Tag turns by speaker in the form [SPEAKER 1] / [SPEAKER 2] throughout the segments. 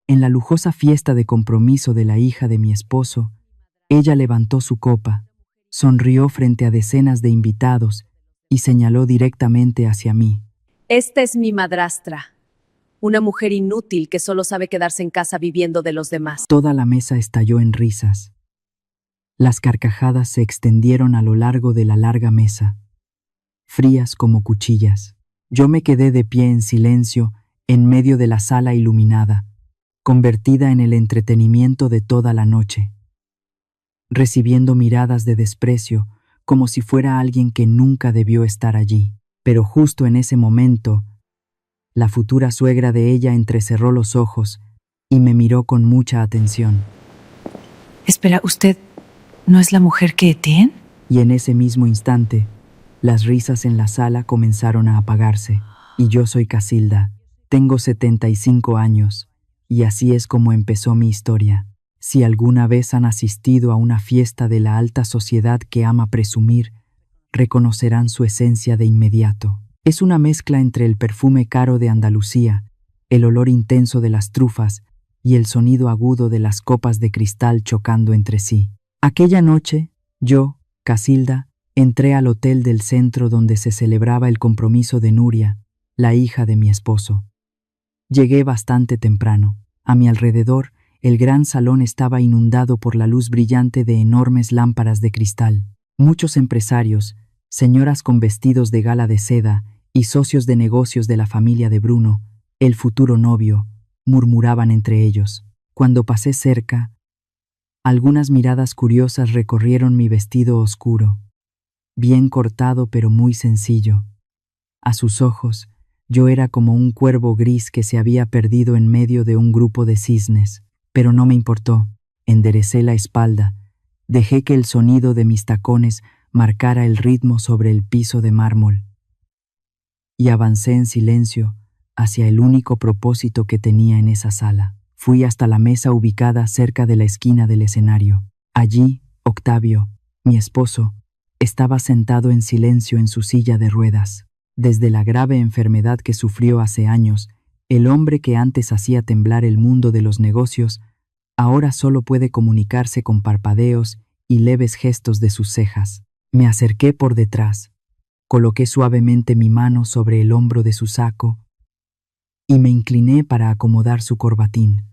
[SPEAKER 1] En la lujosa fiesta de compromiso de la hija de mi esposo, ella levantó su copa, sonrió frente a decenas de invitados y señaló directamente hacia mí.
[SPEAKER 2] Esta es mi madrastra, una mujer inútil que solo sabe quedarse en casa viviendo de los demás.
[SPEAKER 1] Toda la mesa estalló en risas. Las carcajadas se extendieron a lo largo de la larga mesa, frías como cuchillas. Yo me quedé de pie en silencio en medio de la sala iluminada, convertida en el entretenimiento de toda la noche, recibiendo miradas de desprecio como si fuera alguien que nunca debió estar allí. Pero justo en ese momento, la futura suegra de ella entrecerró los ojos y me miró con mucha atención.
[SPEAKER 3] Espera, ¿usted no es la mujer que Etienne?
[SPEAKER 1] Y en ese mismo instante, las risas en la sala comenzaron a apagarse. Y yo soy Casilda, tengo 75 años, y así es como empezó mi historia. Si alguna vez han asistido a una fiesta de la alta sociedad que ama presumir, reconocerán su esencia de inmediato. Es una mezcla entre el perfume caro de Andalucía, el olor intenso de las trufas y el sonido agudo de las copas de cristal chocando entre sí. Aquella noche, yo, Casilda, entré al hotel del centro donde se celebraba el compromiso de Nuria, la hija de mi esposo. Llegué bastante temprano. A mi alrededor, el gran salón estaba inundado por la luz brillante de enormes lámparas de cristal. Muchos empresarios, señoras con vestidos de gala de seda y socios de negocios de la familia de Bruno, el futuro novio, murmuraban entre ellos. Cuando pasé cerca, algunas miradas curiosas recorrieron mi vestido oscuro, bien cortado pero muy sencillo. A sus ojos, yo era como un cuervo gris que se había perdido en medio de un grupo de cisnes, pero no me importó. Enderecé la espalda, dejé que el sonido de mis tacones marcara el ritmo sobre el piso de mármol, y avancé en silencio hacia el único propósito que tenía en esa sala. Fui hasta la mesa ubicada cerca de la esquina del escenario. Allí, Octavio, mi esposo, estaba sentado en silencio en su silla de ruedas. Desde la grave enfermedad que sufrió hace años, el hombre que antes hacía temblar el mundo de los negocios, ahora solo puede comunicarse con parpadeos y leves gestos de sus cejas. Me acerqué por detrás, coloqué suavemente mi mano sobre el hombro de su saco y me incliné para acomodar su corbatín.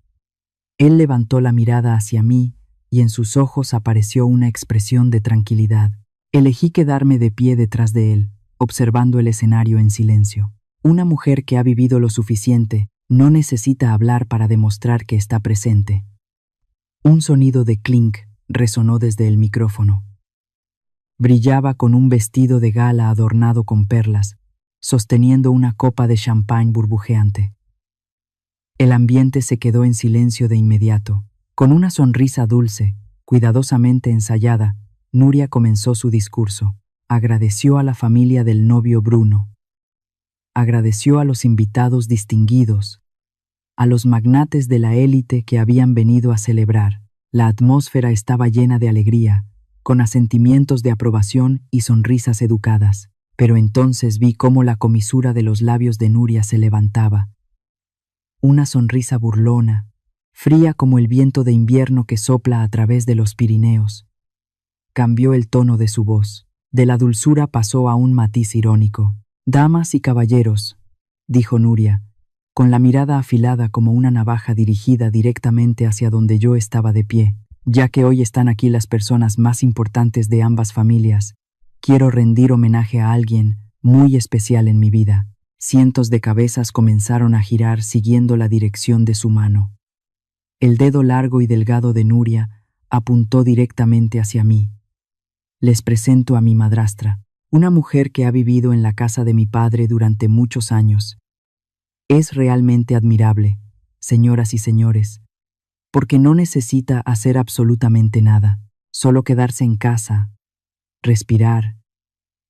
[SPEAKER 1] Él levantó la mirada hacia mí y en sus ojos apareció una expresión de tranquilidad. Elegí quedarme de pie detrás de él, observando el escenario en silencio. Una mujer que ha vivido lo suficiente no necesita hablar para demostrar que está presente. Un sonido de clink resonó desde el micrófono. Brillaba con un vestido de gala adornado con perlas, sosteniendo una copa de champán burbujeante. El ambiente se quedó en silencio de inmediato. Con una sonrisa dulce, cuidadosamente ensayada, Nuria comenzó su discurso. Agradeció a la familia del novio Bruno. Agradeció a los invitados distinguidos, a los magnates de la élite que habían venido a celebrar. La atmósfera estaba llena de alegría, con asentimientos de aprobación y sonrisas educadas. Pero entonces vi cómo la comisura de los labios de Nuria se levantaba. Una sonrisa burlona, fría como el viento de invierno que sopla a través de los Pirineos. Cambió el tono de su voz. De la dulzura pasó a un matiz irónico. «Damas y caballeros», dijo Nuria, con la mirada afilada como una navaja dirigida directamente hacia donde yo estaba de pie. «Ya que hoy están aquí las personas más importantes de ambas familias, quiero rendir homenaje a alguien muy especial en mi vida». Cientos de cabezas comenzaron a girar siguiendo la dirección de su mano. El dedo largo y delgado de Nuria apuntó directamente hacia mí. Les presento a mi madrastra, una mujer que ha vivido en la casa de mi padre durante muchos años. Es realmente admirable, señoras y señores, porque no necesita hacer absolutamente nada, solo quedarse en casa, respirar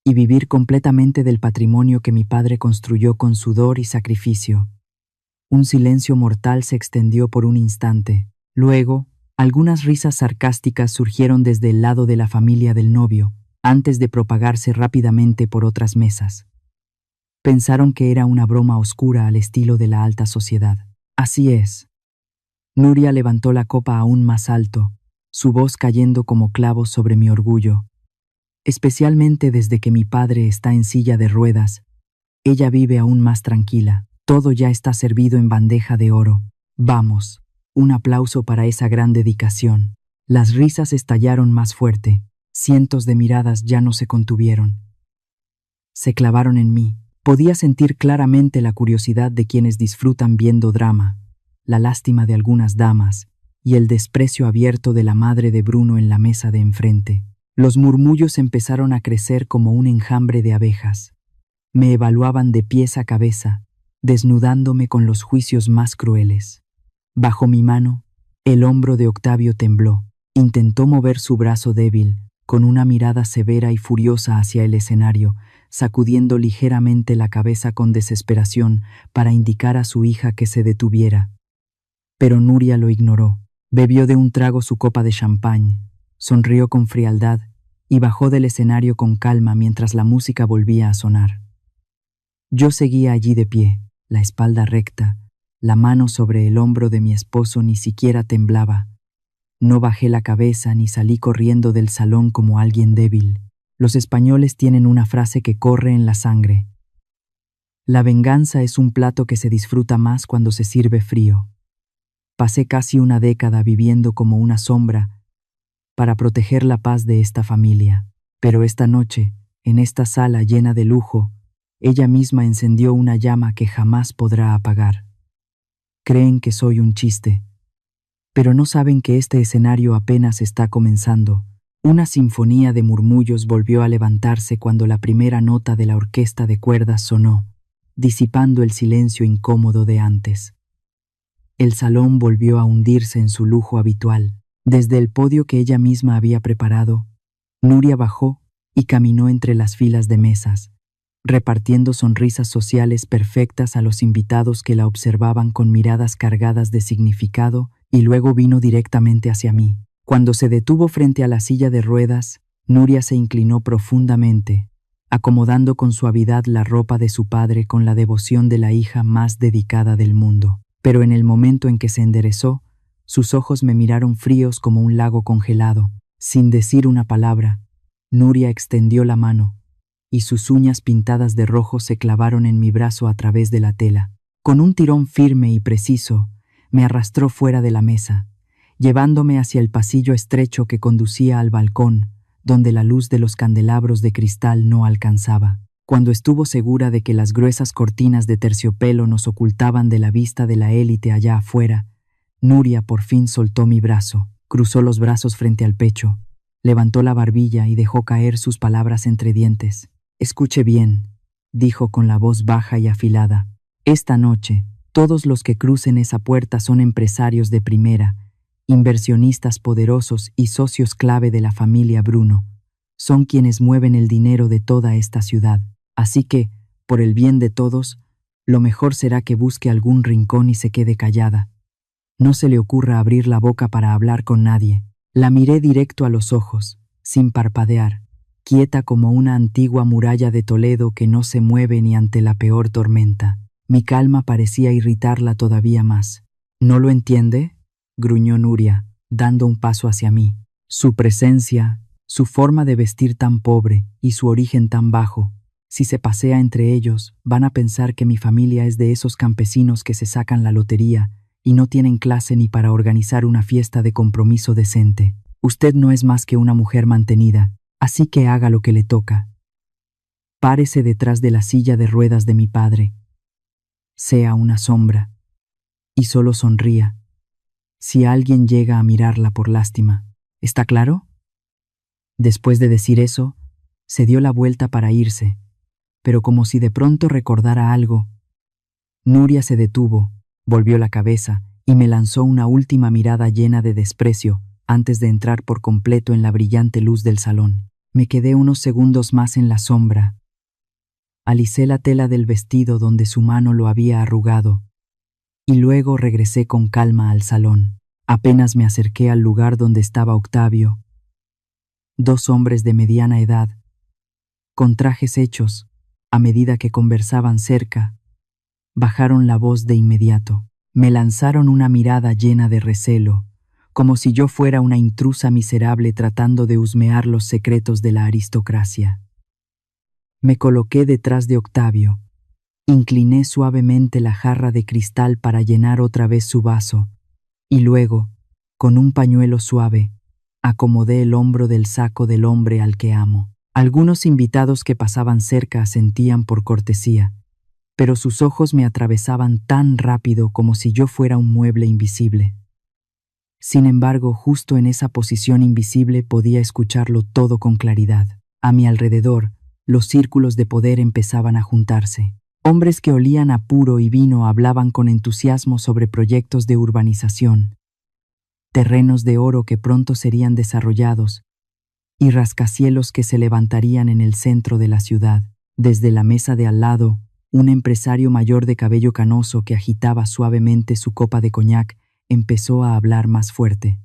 [SPEAKER 1] y vivir completamente del patrimonio que mi padre construyó con sudor y sacrificio. Un silencio mortal se extendió por un instante. Luego, algunas risas sarcásticas surgieron desde el lado de la familia del novio, antes de propagarse rápidamente por otras mesas. Pensaron que era una broma oscura al estilo de la alta sociedad. Así es, Nuria levantó la copa aún más alto, su voz cayendo como clavos sobre mi orgullo. Especialmente desde que mi padre está en silla de ruedas, ella vive aún más tranquila. Todo ya está servido en bandeja de oro. Vamos, un aplauso para esa gran dedicación. Las risas estallaron más fuerte. Cientos de miradas ya no se contuvieron. Se clavaron en mí. Podía sentir claramente la curiosidad de quienes disfrutan viendo drama, la lástima de algunas damas y el desprecio abierto de la madre de Bruno en la mesa de enfrente. Los murmullos empezaron a crecer como un enjambre de abejas. Me evaluaban de pies a cabeza, desnudándome con los juicios más crueles. Bajo mi mano, el hombro de Octavio tembló. Intentó mover su brazo débil, con una mirada severa y furiosa hacia el escenario, sacudiendo ligeramente la cabeza con desesperación para indicar a su hija que se detuviera. Pero Nuria lo ignoró. Bebió de un trago su copa de champán, sonrió con frialdad y bajó del escenario con calma mientras la música volvía a sonar. Yo seguía allí de pie, la espalda recta, la mano sobre el hombro de mi esposo ni siquiera temblaba. No bajé la cabeza ni salí corriendo del salón como alguien débil. Los españoles tienen una frase que corre en la sangre. La venganza es un plato que se disfruta más cuando se sirve frío. Pasé casi una década viviendo como una sombra para proteger la paz de esta familia. Pero esta noche, en esta sala llena de lujo, ella misma encendió una llama que jamás podrá apagar. Creen que soy un chiste, pero no saben que este escenario apenas está comenzando. Una sinfonía de murmullos volvió a levantarse cuando la primera nota de la orquesta de cuerdas sonó, disipando el silencio incómodo de antes. El salón volvió a hundirse en su lujo habitual. Desde el podio que ella misma había preparado, Nuria bajó y caminó entre las filas de mesas, repartiendo sonrisas sociales perfectas a los invitados que la observaban con miradas cargadas de significado, y luego vino directamente hacia mí. Cuando se detuvo frente a la silla de ruedas, Nuria se inclinó profundamente, acomodando con suavidad la ropa de su padre con la devoción de la hija más dedicada del mundo. Pero en el momento en que se enderezó, sus ojos me miraron fríos como un lago congelado. Sin decir una palabra, Nuria extendió la mano, y sus uñas pintadas de rojo se clavaron en mi brazo a través de la tela. Con un tirón firme y preciso, me arrastró fuera de la mesa, llevándome hacia el pasillo estrecho que conducía al balcón, donde la luz de los candelabros de cristal no alcanzaba. Cuando estuvo segura de que las gruesas cortinas de terciopelo nos ocultaban de la vista de la élite allá afuera, Nuria por fin soltó mi brazo, cruzó los brazos frente al pecho, levantó la barbilla y dejó caer sus palabras entre dientes. «Escuche bien», dijo con la voz baja y afilada. «Esta noche, todos los que crucen esa puerta son empresarios de primera, inversionistas poderosos y socios clave de la familia Bruno. Son quienes mueven el dinero de toda esta ciudad. Así que, por el bien de todos, lo mejor será que busque algún rincón y se quede callada. No se le ocurra abrir la boca para hablar con nadie». La miré directo a los ojos, sin parpadear, quieta como una antigua muralla de Toledo que no se mueve ni ante la peor tormenta. Mi calma parecía irritarla todavía más. «¿No lo entiende?», gruñó Nuria, dando un paso hacia mí. Su presencia, su forma de vestir tan pobre y su origen tan bajo. Si se pasea entre ellos, van a pensar que mi familia es de esos campesinos que se sacan la lotería y no tienen clase ni para organizar una fiesta de compromiso decente. Usted no es más que una mujer mantenida, así que haga lo que le toca. Párese detrás de la silla de ruedas de mi padre. Sea una sombra. Y solo sonría. Si alguien llega a mirarla por lástima. ¿Está claro? Después de decir eso, se dio la vuelta para irse, pero como si de pronto recordara algo. Nuria se detuvo, volvió la cabeza y me lanzó una última mirada llena de desprecio antes de entrar por completo en la brillante luz del salón. Me quedé unos segundos más en la sombra. Alisé la tela del vestido donde su mano lo había arrugado, y luego regresé con calma al salón. Apenas me acerqué al lugar donde estaba Octavio. Dos hombres de mediana edad, con trajes hechos, a medida que conversaban cerca, bajaron la voz de inmediato. Me lanzaron una mirada llena de recelo, como si yo fuera una intrusa miserable tratando de husmear los secretos de la aristocracia. Me coloqué detrás de Octavio, incliné suavemente la jarra de cristal para llenar otra vez su vaso, y luego, con un pañuelo suave, acomodé el hombro del saco del hombre al que amo. Algunos invitados que pasaban cerca asentían por cortesía, pero sus ojos me atravesaban tan rápido como si yo fuera un mueble invisible. Sin embargo, justo en esa posición invisible podía escucharlo todo con claridad. A mi alrededor, los círculos de poder empezaban a juntarse. Hombres que olían a puro y vino hablaban con entusiasmo sobre proyectos de urbanización, terrenos de oro que pronto serían desarrollados, y rascacielos que se levantarían en el centro de la ciudad. Desde la mesa de al lado, un empresario mayor de cabello canoso que agitaba suavemente su copa de coñac empezó a hablar más fuerte.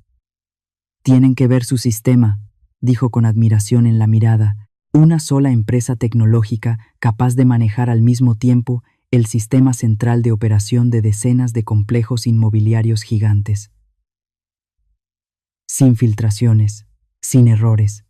[SPEAKER 1] «Tienen que ver su sistema», dijo con admiración en la mirada, «una sola empresa tecnológica capaz de manejar al mismo tiempo el sistema central de operación de decenas de complejos inmobiliarios gigantes. Sin filtraciones, sin errores».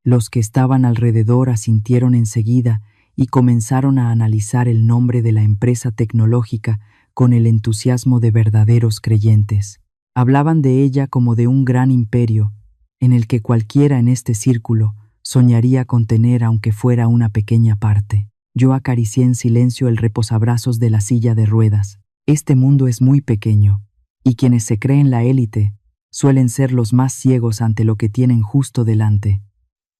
[SPEAKER 1] Los que estaban alrededor asintieron enseguida y comenzaron a analizar el nombre de la empresa tecnológica con el entusiasmo de verdaderos creyentes. Hablaban de ella como de un gran imperio, en el que cualquiera en este círculo soñaría con tener aunque fuera una pequeña parte. Yo acaricié en silencio el reposabrazos de la silla de ruedas. Este mundo es muy pequeño, y quienes se creen la élite suelen ser los más ciegos ante lo que tienen justo delante.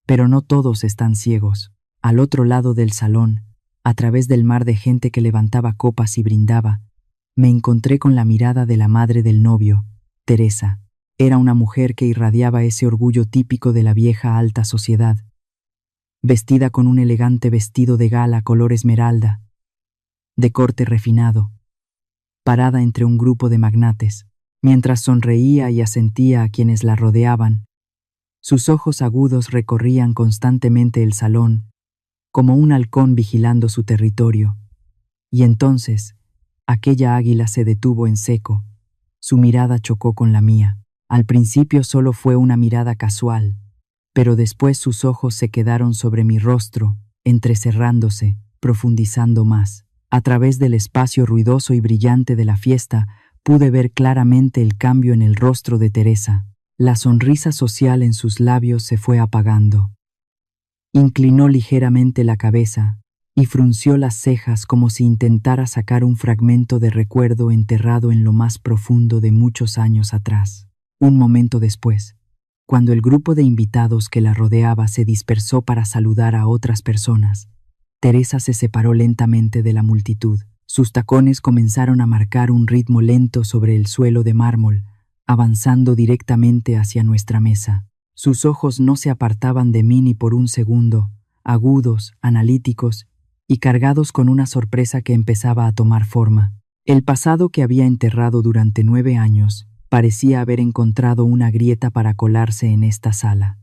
[SPEAKER 1] Pero no todos están ciegos. Al otro lado del salón, a través del mar de gente que levantaba copas y brindaba, me encontré con la mirada de la madre del novio, Teresa. Era una mujer que irradiaba ese orgullo típico de la vieja alta sociedad, vestida con un elegante vestido de gala color esmeralda, de corte refinado, parada entre un grupo de magnates, mientras sonreía y asentía a quienes la rodeaban. Sus ojos agudos recorrían constantemente el salón, como un halcón vigilando su territorio. Y entonces, aquella águila se detuvo en seco. Su mirada chocó con la mía. Al principio solo fue una mirada casual, pero después sus ojos se quedaron sobre mi rostro, entrecerrándose, profundizando más. A través del espacio ruidoso y brillante de la fiesta, pude ver claramente el cambio en el rostro de Teresa. La sonrisa social en sus labios se fue apagando. Inclinó ligeramente la cabeza y frunció las cejas como si intentara sacar un fragmento de recuerdo enterrado en lo más profundo de muchos años atrás. Un momento después, cuando el grupo de invitados que la rodeaba se dispersó para saludar a otras personas, Teresa se separó lentamente de la multitud. Sus tacones comenzaron a marcar un ritmo lento sobre el suelo de mármol, avanzando directamente hacia nuestra mesa. Sus ojos no se apartaban de mí ni por un segundo, agudos, analíticos y cargados con una sorpresa que empezaba a tomar forma. El pasado que había enterrado durante 9 años parecía haber encontrado una grieta para colarse en esta sala.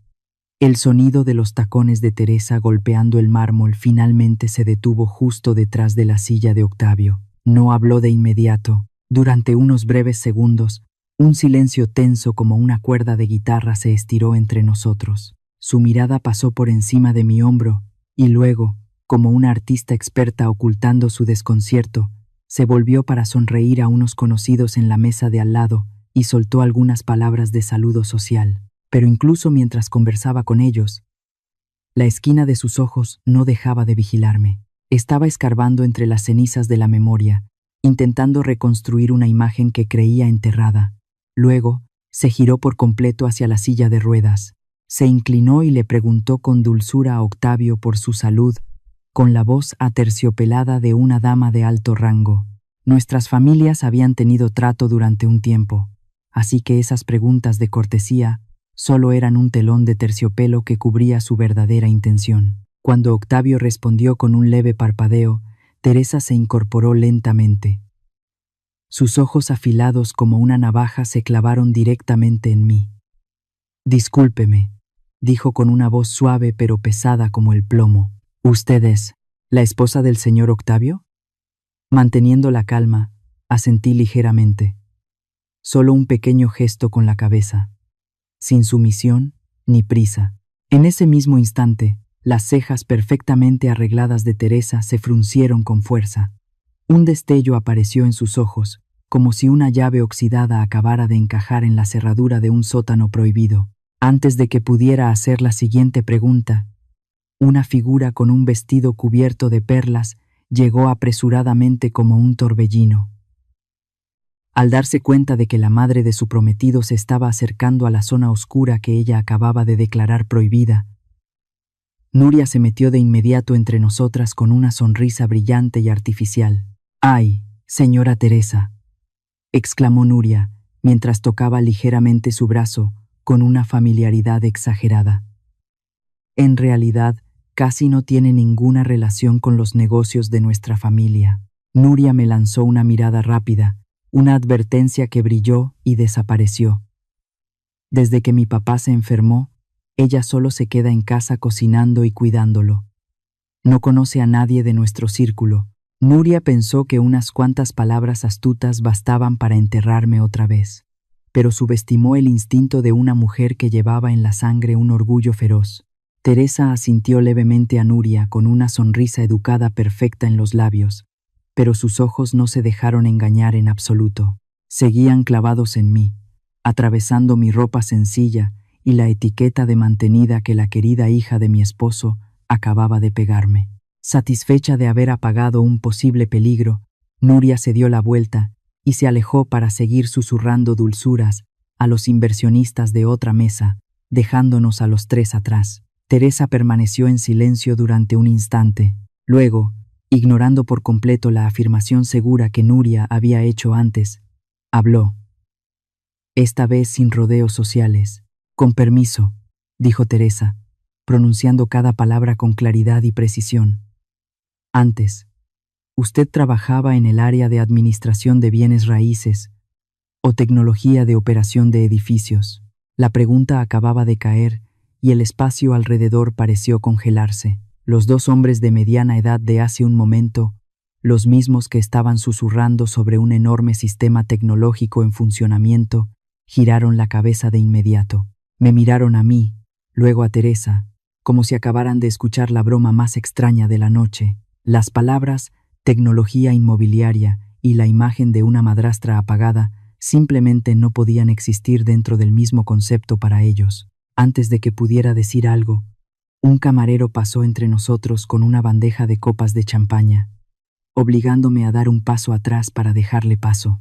[SPEAKER 1] El sonido de los tacones de Teresa golpeando el mármol finalmente se detuvo justo detrás de la silla de Octavio. No habló de inmediato. Durante unos breves segundos, un silencio tenso como una cuerda de guitarra se estiró entre nosotros. Su mirada pasó por encima de mi hombro y luego, como una artista experta ocultando su desconcierto, se volvió para sonreír a unos conocidos en la mesa de al lado y soltó algunas palabras de saludo social. Pero incluso mientras conversaba con ellos, la esquina de sus ojos no dejaba de vigilarme. Estaba escarbando entre las cenizas de la memoria, intentando reconstruir una imagen que creía enterrada. Luego, se giró por completo hacia la silla de ruedas. Se inclinó y le preguntó con dulzura a Octavio por su salud, con la voz aterciopelada de una dama de alto rango. Nuestras familias habían tenido trato durante un tiempo, así que esas preguntas de cortesía solo eran un telón de terciopelo que cubría su verdadera intención. Cuando Octavio respondió con un leve parpadeo, Teresa se incorporó lentamente. Sus ojos afilados como una navaja se clavaron directamente en mí. «Discúlpeme», dijo con una voz suave pero pesada como el plomo. «¿Usted es la esposa del señor Octavio?» Manteniendo la calma, Asentí ligeramente. Solo un pequeño gesto con la cabeza, sin sumisión ni prisa. En ese mismo instante, las cejas perfectamente arregladas de Teresa se fruncieron con fuerza. Un destello apareció en sus ojos, como si una llave oxidada acabara de encajar en la cerradura de un sótano prohibido. Antes de que pudiera hacer la siguiente pregunta, una figura con un vestido cubierto de perlas llegó apresuradamente como un torbellino. Al darse cuenta de que la madre de su prometido se estaba acercando a la zona oscura que ella acababa de declarar prohibida, Nuria se metió de inmediato entre nosotras con una sonrisa brillante y artificial. «¡Ay, señora Teresa!», exclamó Nuria, mientras tocaba ligeramente su brazo con una familiaridad exagerada. En realidad, casi no tiene ninguna relación con los negocios de nuestra familia. Nuria me lanzó una mirada rápida, una advertencia que brilló y desapareció. Desde que mi papá se enfermó, ella solo se queda en casa cocinando y cuidándolo. No conoce a nadie de nuestro círculo. Nuria pensó que unas cuantas palabras astutas bastaban para enterrarme otra vez, pero subestimó el instinto de una mujer que llevaba en la sangre un orgullo feroz. Teresa asintió levemente a Nuria con una sonrisa educada perfecta en los labios, pero sus ojos no se dejaron engañar en absoluto. Seguían clavados en mí, atravesando mi ropa sencilla y la etiqueta de mantenida que la querida hija de mi esposo acababa de pegarme. Satisfecha de haber apagado un posible peligro, Nuria se dio la vuelta y se alejó para seguir susurrando dulzuras a los inversionistas de otra mesa, dejándonos a los tres atrás. Teresa permaneció en silencio durante un instante. Luego, ignorando por completo la afirmación segura que Nuria había hecho antes, habló. Esta vez sin rodeos sociales. «Con permiso», dijo Teresa, pronunciando cada palabra con claridad y precisión. «Antes, usted trabajaba en el área de administración de bienes raíces o tecnología de operación de edificios». La pregunta acababa de caer y el espacio alrededor pareció congelarse. Los dos hombres de mediana edad de hace un momento, los mismos que estaban susurrando sobre un enorme sistema tecnológico en funcionamiento, giraron la cabeza de inmediato. Me miraron a mí, luego a Teresa, como si acabaran de escuchar la broma más extraña de la noche. Las palabras «tecnología inmobiliaria» y la imagen de una madrastra apagada simplemente no podían existir dentro del mismo concepto para ellos. Antes de que pudiera decir algo, un camarero pasó entre nosotros con una bandeja de copas de champaña, obligándome a dar un paso atrás para dejarle paso.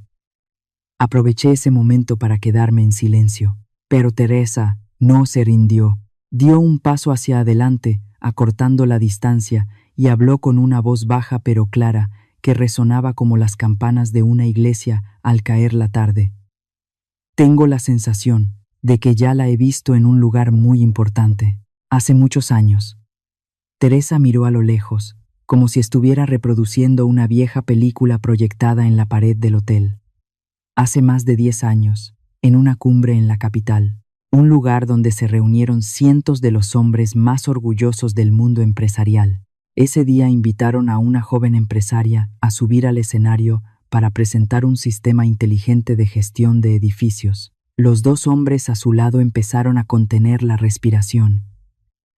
[SPEAKER 1] Aproveché ese momento para quedarme en silencio, pero Teresa no se rindió. Dio un paso hacia adelante, acortando la distancia, y habló con una voz baja pero clara que resonaba como las campanas de una iglesia al caer la tarde. Tengo la sensación de que ya la he visto en un lugar muy importante. Hace muchos años. Teresa miró a lo lejos, como si estuviera reproduciendo una vieja película proyectada en la pared del hotel. Hace más de 10 años, en una cumbre en la capital, un lugar donde se reunieron cientos de los hombres más orgullosos del mundo empresarial. Ese día invitaron a una joven empresaria a subir al escenario para presentar un sistema inteligente de gestión de edificios. Los dos hombres a su lado empezaron a contener la respiración.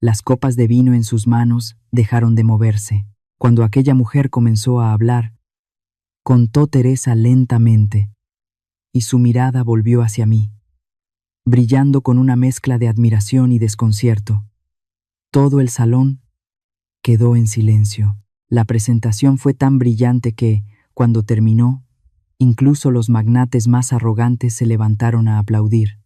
[SPEAKER 1] Las copas de vino en sus manos dejaron de moverse. Cuando aquella mujer comenzó a hablar, contó Teresa lentamente, y su mirada volvió hacia mí, brillando con una mezcla de admiración y desconcierto. Todo el salón quedó en silencio. La presentación fue tan brillante que, cuando terminó, incluso los magnates más arrogantes se levantaron a aplaudir.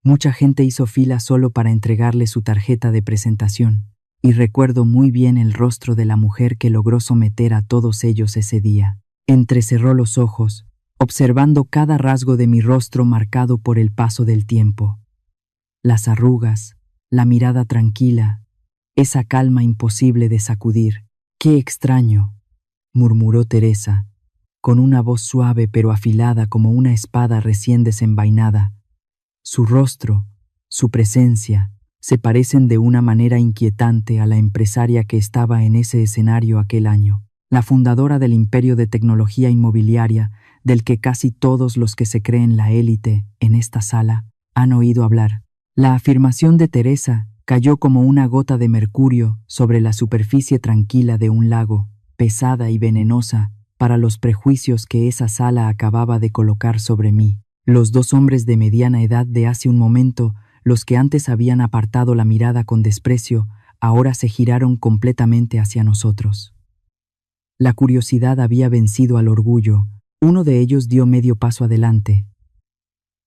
[SPEAKER 1] Mucha gente hizo fila solo para entregarle su tarjeta de presentación, y recuerdo muy bien el rostro de la mujer que logró someter a todos ellos ese día. Entrecerró los ojos, observando cada rasgo de mi rostro marcado por el paso del tiempo. Las arrugas, la mirada tranquila, esa calma imposible de sacudir. «Qué extraño», murmuró Teresa, con una voz suave pero afilada como una espada recién desenvainada. Su rostro, su presencia, se parecen de una manera inquietante a la empresaria que estaba en ese escenario aquel año, la fundadora del imperio de tecnología inmobiliaria del que casi todos los que se creen la élite en esta sala han oído hablar. La afirmación de Teresa cayó como una gota de mercurio sobre la superficie tranquila de un lago, pesada y venenosa para los prejuicios que esa sala acababa de colocar sobre mí. Los dos hombres de mediana edad de hace un momento, los que antes habían apartado la mirada con desprecio, ahora se giraron completamente hacia nosotros. La curiosidad había vencido al orgullo. Uno de ellos dio medio paso adelante,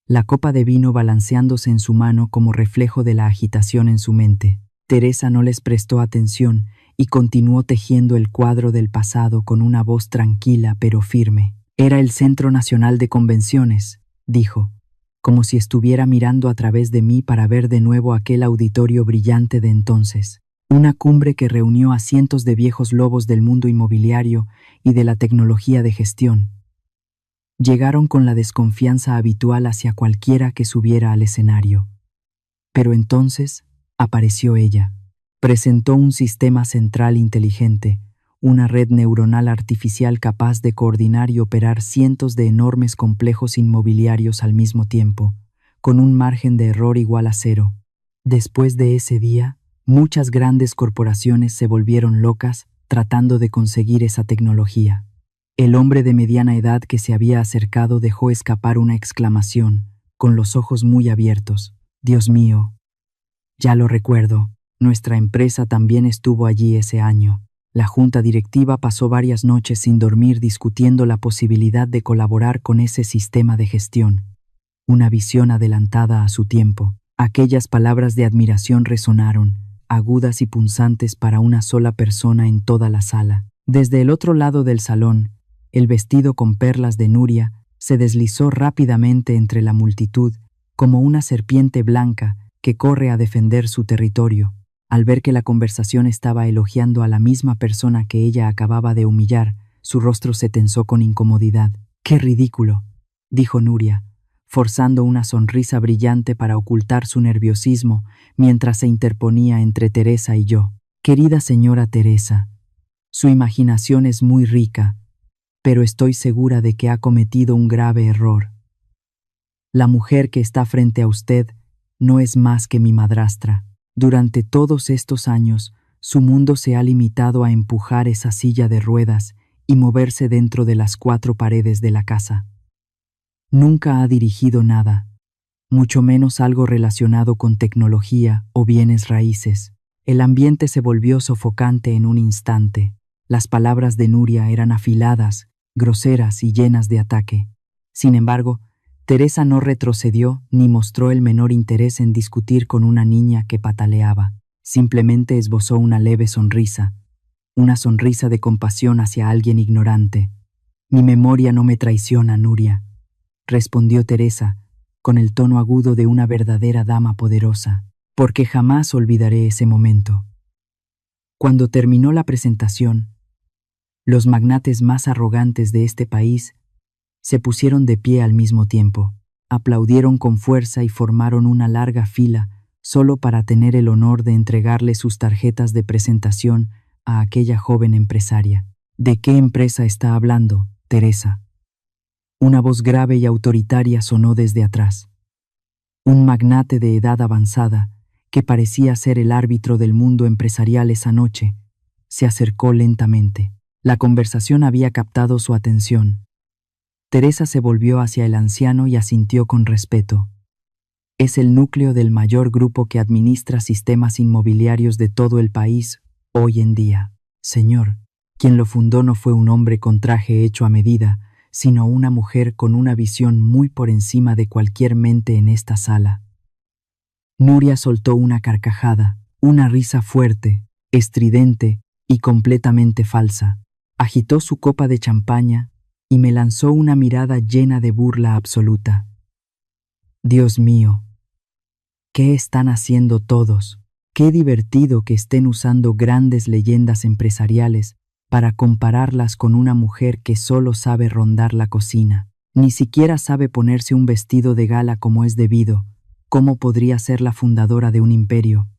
[SPEAKER 1] la copa de vino balanceándose en su mano como reflejo de la agitación en su mente. Teresa no les prestó atención y continuó tejiendo el cuadro del pasado con una voz tranquila pero firme. Era el Centro Nacional de Convenciones, dijo, como si estuviera mirando a través de mí para ver de nuevo aquel auditorio brillante de entonces. Una cumbre que reunió a cientos de viejos lobos del mundo inmobiliario y de la tecnología de gestión. Llegaron con la desconfianza habitual hacia cualquiera que subiera al escenario. Pero entonces apareció ella. Presentó un sistema central inteligente, una red neuronal artificial capaz de coordinar y operar cientos de enormes complejos inmobiliarios al mismo tiempo, con un margen de error igual a 0. Después de ese día, muchas grandes corporaciones se volvieron locas tratando de conseguir esa tecnología. El hombre de mediana edad que se había acercado dejó escapar una exclamación, con los ojos muy abiertos. «Dios mío, ya lo recuerdo, nuestra empresa también estuvo allí ese año». La junta directiva pasó varias noches sin dormir discutiendo la posibilidad de colaborar con ese sistema de gestión. Una visión adelantada a su tiempo. Aquellas palabras de admiración resonaron, agudas y punzantes para una sola persona en toda la sala. Desde el otro lado del salón, el vestido con perlas de Nuria se deslizó rápidamente entre la multitud, como una serpiente blanca que corre a defender su territorio. Al ver que la conversación estaba elogiando a la misma persona que ella acababa de humillar, su rostro se tensó con incomodidad. «¡Qué ridículo!», dijo Nuria, forzando una sonrisa brillante para ocultar su nerviosismo mientras se interponía entre Teresa y yo. «Querida señora Teresa, su imaginación es muy rica, pero estoy segura de que ha cometido un grave error. La mujer que está frente a usted no es más que mi madrastra. Durante todos estos años, su mundo se ha limitado a empujar esa silla de ruedas y moverse dentro de las 4 paredes de la casa. Nunca ha dirigido nada, mucho menos algo relacionado con tecnología o bienes raíces». El ambiente se volvió sofocante en un instante. Las palabras de Nuria eran afiladas, groseras y llenas de ataque. Sin embargo, Teresa no retrocedió ni mostró el menor interés en discutir con una niña que pataleaba. Simplemente esbozó una leve sonrisa, una sonrisa de compasión hacia alguien ignorante. «Mi memoria no me traiciona, Nuria», respondió Teresa, con el tono agudo de una verdadera dama poderosa, «porque jamás olvidaré ese momento». Cuando terminó la presentación, los magnates más arrogantes de este país se pusieron de pie al mismo tiempo, aplaudieron con fuerza y formaron una larga fila solo para tener el honor de entregarle sus tarjetas de presentación a aquella joven empresaria. «¿De qué empresa está hablando, Teresa?». Una voz grave y autoritaria sonó desde atrás. Un magnate de edad avanzada, que parecía ser el árbitro del mundo empresarial esa noche, se acercó lentamente. La conversación había captado su atención. Teresa se volvió hacia el anciano y asintió con respeto. «Es el núcleo del mayor grupo que administra sistemas inmobiliarios de todo el país hoy en día. Señor, quien lo fundó no fue un hombre con traje hecho a medida, sino una mujer con una visión muy por encima de cualquier mente en esta sala». Nuria soltó una carcajada, una risa fuerte, estridente y completamente falsa. Agitó su copa de champaña y me lanzó una mirada llena de burla absoluta. «Dios mío, ¿qué están haciendo todos? Qué divertido que estén usando grandes leyendas empresariales para compararlas con una mujer que solo sabe rondar la cocina. Ni siquiera sabe ponerse un vestido de gala como es debido. ¿Cómo podría ser la fundadora de un imperio?».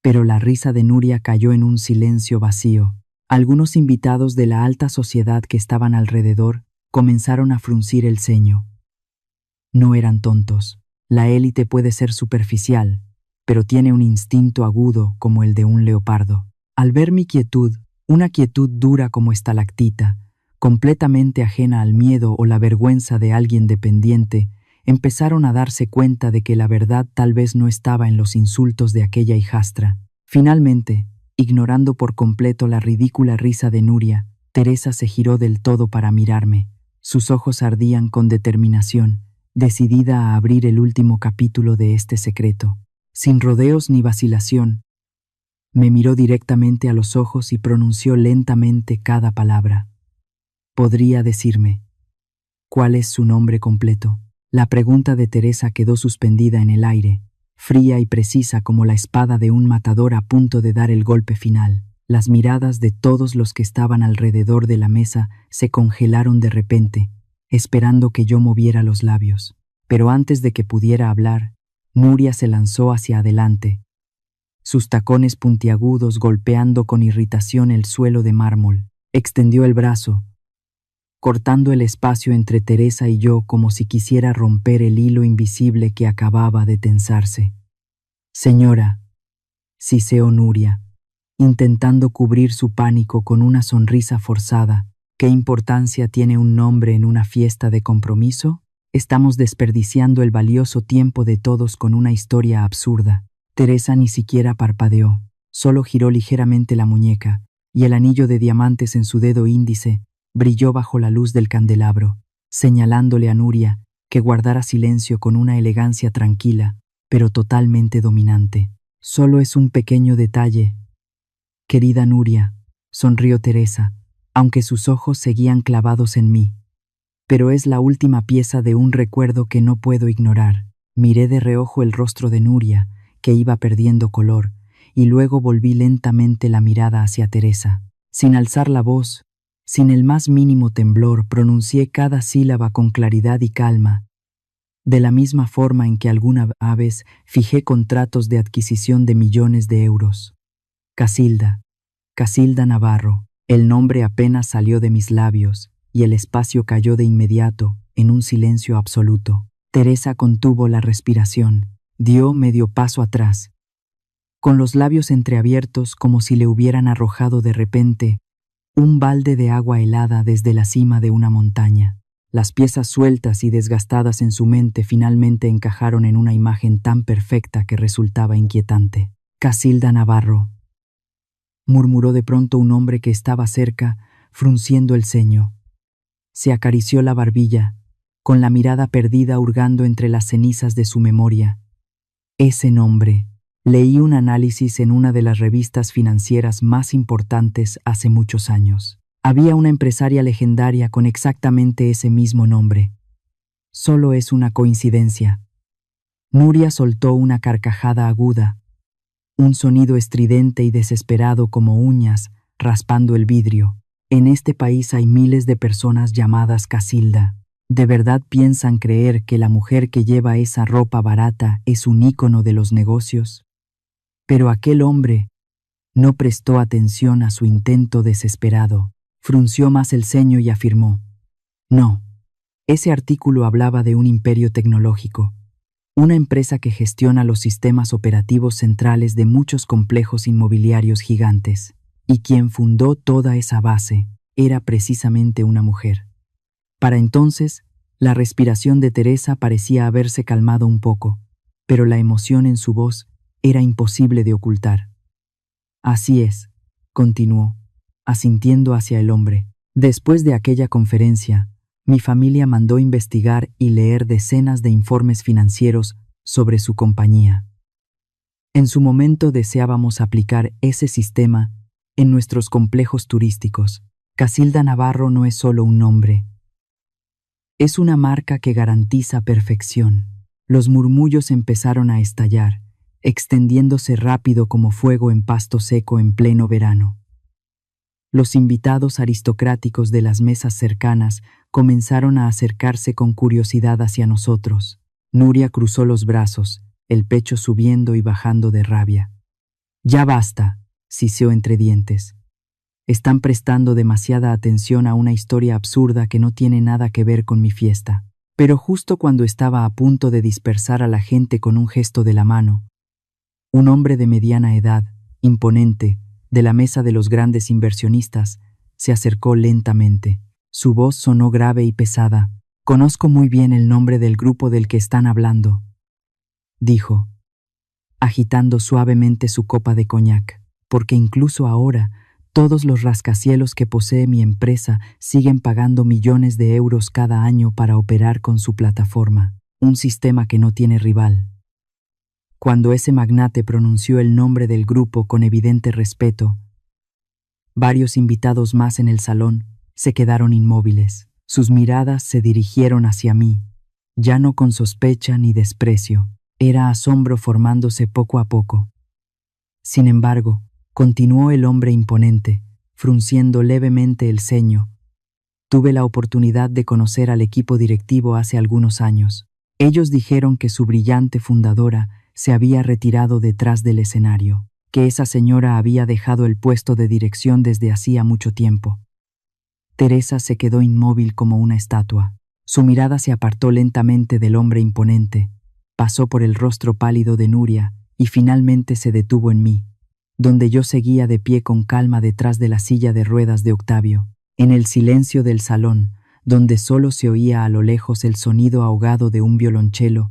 [SPEAKER 1] Pero la risa de Nuria cayó en un silencio vacío. Algunos invitados de la alta sociedad que estaban alrededor comenzaron a fruncir el ceño. No eran tontos. La élite puede ser superficial, pero tiene un instinto agudo como el de un leopardo. Al ver mi quietud, una quietud dura como estalactita, completamente ajena al miedo o la vergüenza de alguien dependiente, empezaron a darse cuenta de que la verdad tal vez no estaba en los insultos de aquella hijastra. Finalmente, ignorando por completo la ridícula risa de Nuria, Teresa se giró del todo para mirarme. Sus ojos ardían con determinación, decidida a abrir el último capítulo de este secreto. Sin rodeos ni vacilación, me miró directamente a los ojos y pronunció lentamente cada palabra. ¿Podría decirme cuál es su nombre completo? La pregunta de Teresa quedó suspendida en el aire, fría y precisa como la espada de un matador a punto de dar el golpe final. Las miradas de todos los que estaban alrededor de la mesa se congelaron de repente, esperando que yo moviera los labios. Pero antes de que pudiera hablar, Nuria se lanzó hacia adelante, sus tacones puntiagudos golpeando con irritación el suelo de mármol. Extendió el brazo, cortando el espacio entre Teresa y yo como si quisiera romper el hilo invisible que acababa de tensarse. Señora, siseó Nuria, intentando cubrir su pánico con una sonrisa forzada. ¿Qué importancia tiene un nombre en una fiesta de compromiso? Estamos desperdiciando el valioso tiempo de todos con una historia absurda. Teresa ni siquiera parpadeó, solo giró ligeramente la muñeca, y el anillo de diamantes en su dedo índice brilló bajo la luz del candelabro, señalándole a Nuria que guardara silencio con una elegancia tranquila, pero totalmente dominante. Solo es un pequeño detalle. Querida Nuria, sonrió Teresa, aunque sus ojos seguían clavados en mí. Pero es la última pieza de un recuerdo que no puedo ignorar. Miré de reojo el rostro de Nuria, que iba perdiendo color, y luego volví lentamente la mirada hacia Teresa. Sin alzar la voz, sin el más mínimo temblor, pronuncié cada sílaba con claridad y calma, de la misma forma en que alguna vez fijé contratos de adquisición de millones de euros. Casilda, Casilda Navarro. El nombre apenas salió de mis labios, y el espacio cayó de inmediato en un silencio absoluto. Teresa contuvo la respiración, dio medio paso atrás, con los labios entreabiertos como si le hubieran arrojado de repente un balde de agua helada desde la cima de una montaña. Las piezas sueltas y desgastadas en su mente finalmente encajaron en una imagen tan perfecta que resultaba inquietante. Casilda Navarro, murmuró de pronto un hombre que estaba cerca, frunciendo el ceño. Se acarició la barbilla, con la mirada perdida hurgando entre las cenizas de su memoria. Ese nombre. Leí un análisis en una de las revistas financieras más importantes hace muchos años. Había una empresaria legendaria con exactamente ese mismo nombre. Solo es una coincidencia. Nuria soltó una carcajada aguda, un sonido estridente y desesperado como uñas raspando el vidrio. En este país hay miles de personas llamadas Casilda. ¿De verdad piensan creer que la mujer que lleva esa ropa barata es un ícono de los negocios? Pero aquel hombre no prestó atención a su intento desesperado. Frunció más el ceño y afirmó: no, ese artículo hablaba de un imperio tecnológico, una empresa que gestiona los sistemas operativos centrales de muchos complejos inmobiliarios gigantes, y quien fundó toda esa base era precisamente una mujer. Para entonces, la respiración de Teresa parecía haberse calmado un poco, pero la emoción en su voz era imposible de ocultar. Así es, continuó, asintiendo hacia el hombre. Después de aquella conferencia, mi familia mandó investigar y leer decenas de informes financieros sobre su compañía. En su momento deseábamos aplicar ese sistema en nuestros complejos turísticos. Casilda Navarro no es solo un nombre. Es una marca que garantiza perfección. Los murmullos empezaron a estallar, extendiéndose rápido como fuego en pasto seco en pleno verano. Los invitados aristocráticos de las mesas cercanas comenzaron a acercarse con curiosidad hacia nosotros. Nuria cruzó los brazos, el pecho subiendo y bajando de rabia. «Ya basta», siseó entre dientes. Están prestando demasiada atención a una historia absurda que no tiene nada que ver con mi fiesta. Pero justo cuando estaba a punto de dispersar a la gente con un gesto de la mano, un hombre de mediana edad, imponente, de la mesa de los grandes inversionistas, se acercó lentamente. Su voz sonó grave y pesada. «Conozco muy bien el nombre del grupo del que están hablando», dijo, agitando suavemente su copa de coñac, «porque incluso ahora todos los rascacielos que posee mi empresa siguen pagando millones de euros cada año para operar con su plataforma, un sistema que no tiene rival». Cuando ese magnate pronunció el nombre del grupo con evidente respeto, varios invitados más en el salón se quedaron inmóviles. Sus miradas se dirigieron hacia mí, ya no con sospecha ni desprecio. Era asombro formándose poco a poco. Sin embargo, continuó el hombre imponente, frunciendo levemente el ceño. Tuve la oportunidad de conocer al equipo directivo hace algunos años. Ellos dijeron que su brillante fundadora se había retirado detrás del escenario, que esa señora había dejado el puesto de dirección desde hacía mucho tiempo. Teresa se quedó inmóvil como una estatua. Su mirada se apartó lentamente del hombre imponente, pasó por el rostro pálido de Nuria y finalmente se detuvo en mí, donde yo seguía de pie con calma detrás de la silla de ruedas de Octavio. En el silencio del salón, donde solo se oía a lo lejos el sonido ahogado de un violonchelo,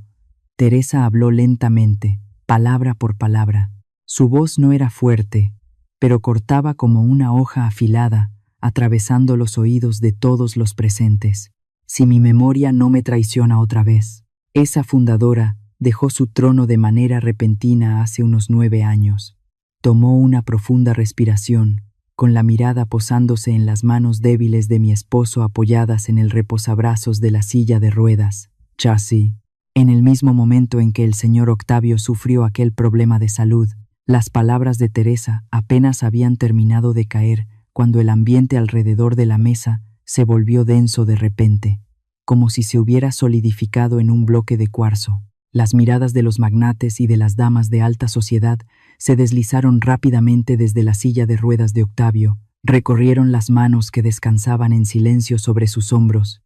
[SPEAKER 1] Teresa habló lentamente, palabra por palabra. Su voz no era fuerte, pero cortaba como una hoja afilada, atravesando los oídos de todos los presentes. Si mi memoria no me traiciona otra vez, esa fundadora dejó su trono de manera repentina hace unos 9 años. Tomó una profunda respiración, con la mirada posándose en las manos débiles de mi esposo apoyadas en el reposabrazos de la silla de ruedas, chasis. En el mismo momento en que el señor Octavio sufrió aquel problema de salud, las palabras de Teresa apenas habían terminado de caer cuando el ambiente alrededor de la mesa se volvió denso de repente, como si se hubiera solidificado en un bloque de cuarzo. Las miradas de los magnates y de las damas de alta sociedad se deslizaron rápidamente desde la silla de ruedas de Octavio, recorrieron las manos que descansaban en silencio sobre sus hombros,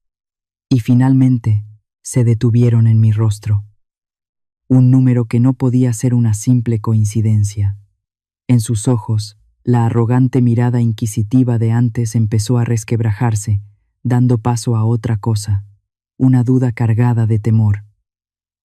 [SPEAKER 1] y finalmente se detuvieron en mi rostro. Un número que no podía ser una simple coincidencia. En sus ojos, la arrogante mirada inquisitiva de antes empezó a resquebrajarse, dando paso a otra cosa, una duda cargada de temor.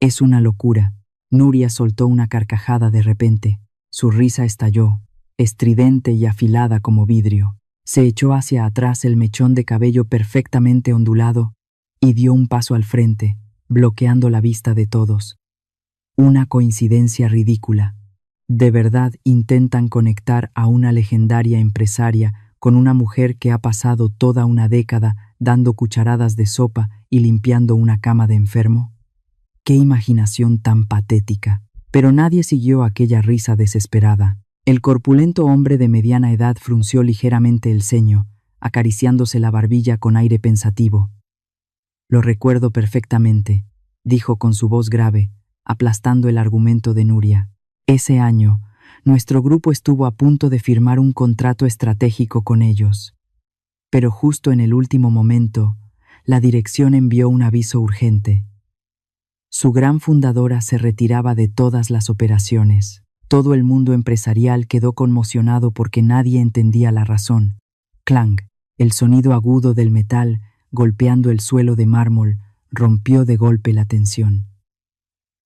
[SPEAKER 1] «Es una locura». Nuria soltó una carcajada de repente. Su risa estalló, estridente y afilada como vidrio. Se echó hacia atrás el mechón de cabello perfectamente ondulado y dio un paso al frente, bloqueando la vista de todos. Una coincidencia ridícula. ¿De verdad intentan conectar a una legendaria empresaria con una mujer que ha pasado toda una década dando cucharadas de sopa y limpiando una cama de enfermo? ¡Qué imaginación tan patética! Pero nadie siguió aquella risa desesperada. El corpulento hombre de mediana edad frunció ligeramente el ceño, acariciándose la barbilla con aire pensativo. «Lo recuerdo perfectamente», dijo con su voz grave, aplastando el argumento de Nuria. «Ese año, nuestro grupo estuvo a punto de firmar un contrato estratégico con ellos. Pero justo en el último momento, la dirección envió un aviso urgente. Su gran fundadora se retiraba de todas las operaciones. Todo el mundo empresarial quedó conmocionado porque nadie entendía la razón. Clang, el sonido agudo del metal golpeando el suelo de mármol rompió de golpe la tensión.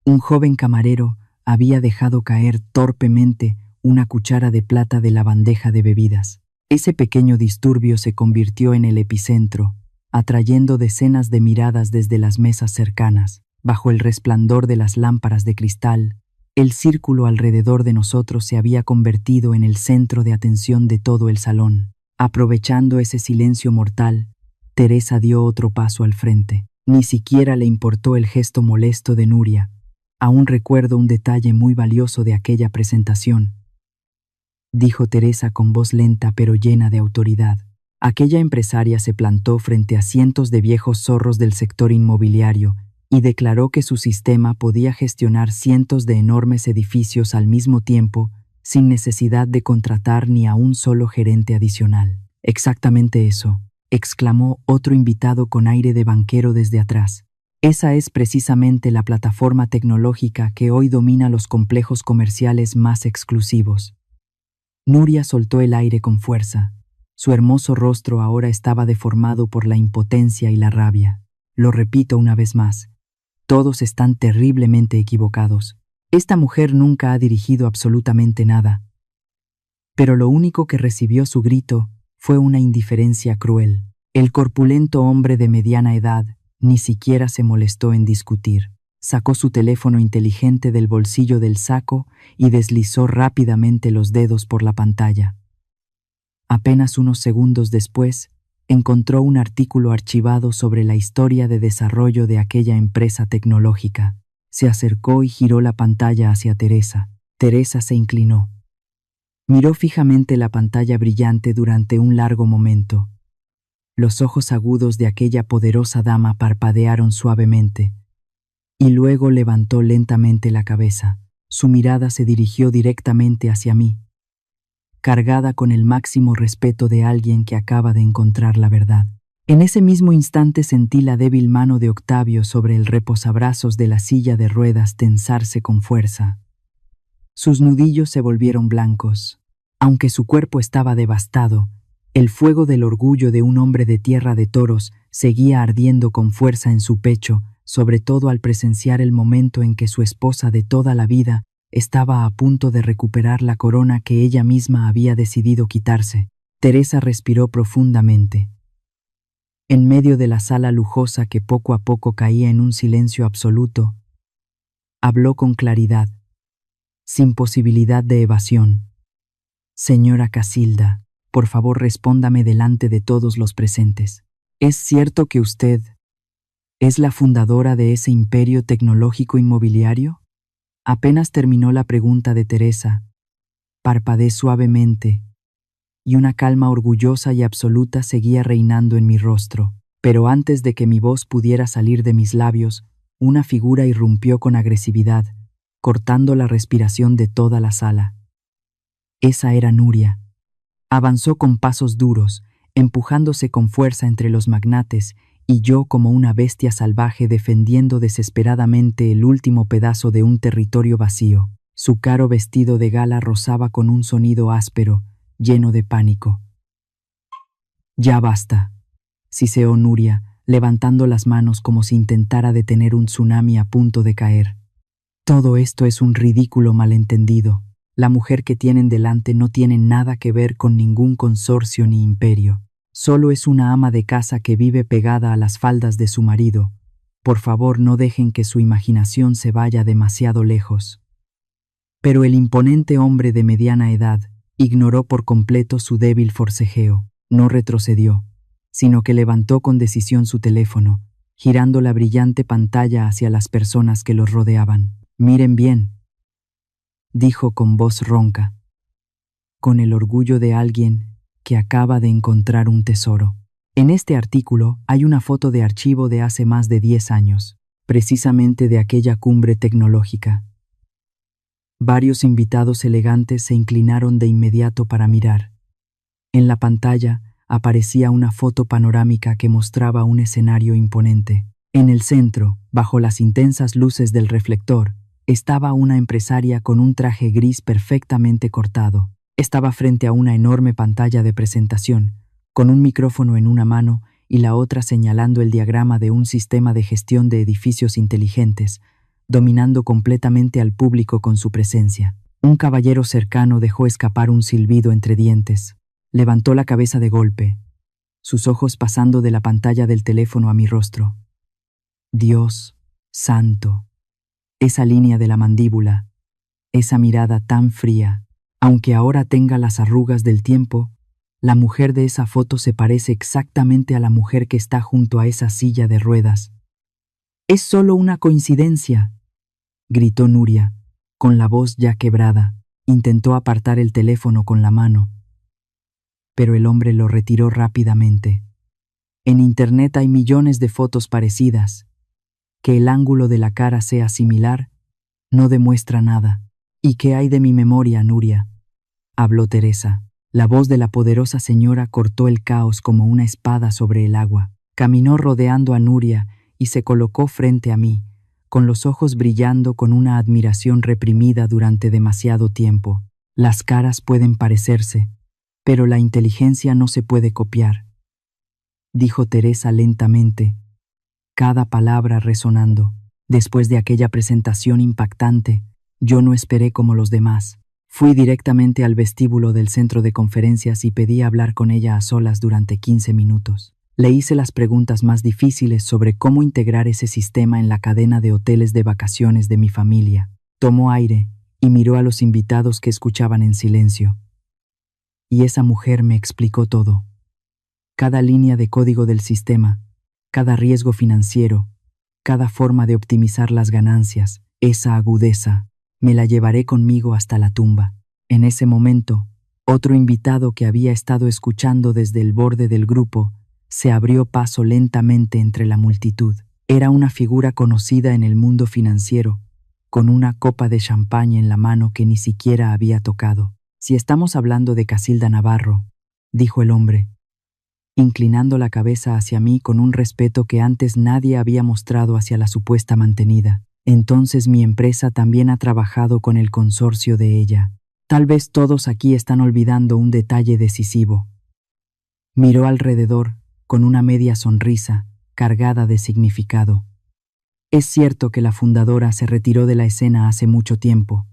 [SPEAKER 1] Un joven camarero había dejado caer torpemente una cuchara de plata de la bandeja de bebidas. Ese pequeño disturbio se convirtió en el epicentro, atrayendo decenas de miradas desde las mesas cercanas. Bajo el resplandor de las lámparas de cristal, el círculo alrededor de nosotros se había convertido en el centro de atención de todo el salón. Aprovechando ese silencio mortal, Teresa dio otro paso al frente. Ni siquiera le importó el gesto molesto de Nuria. Aún recuerdo un detalle muy valioso de aquella presentación, dijo Teresa con voz lenta pero llena de autoridad. Aquella empresaria se plantó frente a cientos de viejos zorros del sector inmobiliario y declaró que su sistema podía gestionar cientos de enormes edificios al mismo tiempo sin necesidad de contratar ni a un solo gerente adicional. Exactamente eso, exclamó otro invitado con aire de banquero desde atrás. Esa es precisamente la plataforma tecnológica que hoy domina los complejos comerciales más exclusivos. Nuria soltó el aire con fuerza. Su hermoso rostro ahora estaba deformado por la impotencia y la rabia. Lo repito una vez más. Todos están terriblemente equivocados. Esta mujer nunca ha dirigido absolutamente nada. Pero lo único que recibió su grito fue una indiferencia cruel. El corpulento hombre de mediana edad ni siquiera se molestó en discutir. Sacó su teléfono inteligente del bolsillo del saco y deslizó rápidamente los dedos por la pantalla. Apenas unos segundos después, encontró un artículo archivado sobre la historia de desarrollo de aquella empresa tecnológica. Se acercó y giró la pantalla hacia Teresa. Teresa se inclinó. Miró fijamente la pantalla brillante durante un largo momento. Los ojos agudos de aquella poderosa dama parpadearon suavemente, y luego levantó lentamente la cabeza. Su mirada se dirigió directamente hacia mí, cargada con el máximo respeto de alguien que acaba de encontrar la verdad. En ese mismo instante sentí la débil mano de Octavio sobre el reposabrazos de la silla de ruedas tensarse con fuerza. Sus nudillos se volvieron blancos. Aunque su cuerpo estaba devastado, el fuego del orgullo de un hombre de Tierra de Toros seguía ardiendo con fuerza en su pecho, sobre todo al presenciar el momento en que su esposa de toda la vida estaba a punto de recuperar la corona que ella misma había decidido quitarse. Teresa respiró profundamente. En medio de la sala lujosa que poco a poco caía en un silencio absoluto, habló con claridad, sin posibilidad de evasión. Señora Casilda, por favor respóndame delante de todos los presentes. ¿Es cierto que usted es la fundadora de ese imperio tecnológico inmobiliario? Apenas terminó la pregunta de Teresa, parpadeé suavemente, y una calma orgullosa y absoluta seguía reinando en mi rostro. Pero antes de que mi voz pudiera salir de mis labios, una figura irrumpió con agresividad, cortando la respiración de toda la sala. Esa era Nuria. Avanzó con pasos duros, empujándose con fuerza entre los magnates, y yo como una bestia salvaje defendiendo desesperadamente el último pedazo de un territorio vacío. Su caro vestido de gala rozaba con un sonido áspero, lleno de pánico. «Ya basta», siseó Nuria, levantando las manos como si intentara detener un tsunami a punto de caer. «Todo esto es un ridículo malentendido. La mujer que tienen delante no tiene nada que ver con ningún consorcio ni imperio. Solo es una ama de casa que vive pegada a las faldas de su marido. Por favor, no dejen que su imaginación se vaya demasiado lejos». Pero el imponente hombre de mediana edad ignoró por completo su débil forcejeo. No retrocedió, sino que levantó con decisión su teléfono, girando la brillante pantalla hacia las personas que los rodeaban. «Miren bien», dijo con voz ronca, con el orgullo de alguien que acaba de encontrar un tesoro. En este artículo hay una foto de archivo de hace más de 10 años, precisamente de aquella cumbre tecnológica. Varios invitados elegantes se inclinaron de inmediato para mirar. En la pantalla aparecía una foto panorámica que mostraba un escenario imponente. En el centro, bajo las intensas luces del reflector, estaba una empresaria con un traje gris perfectamente cortado. Estaba frente a una enorme pantalla de presentación, con un micrófono en una mano y la otra señalando el diagrama de un sistema de gestión de edificios inteligentes, dominando completamente al público con su presencia. Un caballero cercano dejó escapar un silbido entre dientes. Levantó la cabeza de golpe, sus ojos pasando de la pantalla del teléfono a mi rostro. Dios santo. Esa línea de la mandíbula, esa mirada tan fría. Aunque ahora tenga las arrugas del tiempo, la mujer de esa foto se parece exactamente a la mujer que está junto a esa silla de ruedas. «Es solo una coincidencia», gritó Nuria, con la voz ya quebrada. Intentó apartar el teléfono con la mano, pero el hombre lo retiró rápidamente. «En Internet hay millones de fotos parecidas. Que el ángulo de la cara sea similar no demuestra nada». ¿Y qué hay de mi memoria, Nuria? Habló Teresa. La voz de la poderosa señora cortó el caos como una espada sobre el agua. Caminó rodeando a Nuria y se colocó frente a mí, con los ojos brillando con una admiración reprimida durante demasiado tiempo. Las caras pueden parecerse, pero la inteligencia no se puede copiar, dijo Teresa lentamente, cada palabra resonando. Después de aquella presentación impactante, yo no esperé como los demás. Fui directamente al vestíbulo del centro de conferencias y pedí hablar con ella a solas durante 15 minutos. Le hice las preguntas más difíciles sobre cómo integrar ese sistema en la cadena de hoteles de vacaciones de mi familia. Tomó aire y miró a los invitados que escuchaban en silencio. Y esa mujer me explicó todo. Cada línea de código del sistema, cada riesgo financiero, cada forma de optimizar las ganancias, esa agudeza, me la llevaré conmigo hasta la tumba. En ese momento, otro invitado que había estado escuchando desde el borde del grupo se abrió paso lentamente entre la multitud. Era una figura conocida en el mundo financiero, con una copa de champaña en la mano que ni siquiera había tocado. Si estamos hablando de Casilda Navarro, dijo el hombre, inclinando la cabeza hacia mí con un respeto que antes nadie había mostrado hacia la supuesta mantenida. Entonces mi empresa también ha trabajado con el consorcio de ella. Tal vez todos aquí están olvidando un detalle decisivo. Miró alrededor con una media sonrisa cargada de significado. Es cierto que la fundadora se retiró de la escena hace mucho tiempo,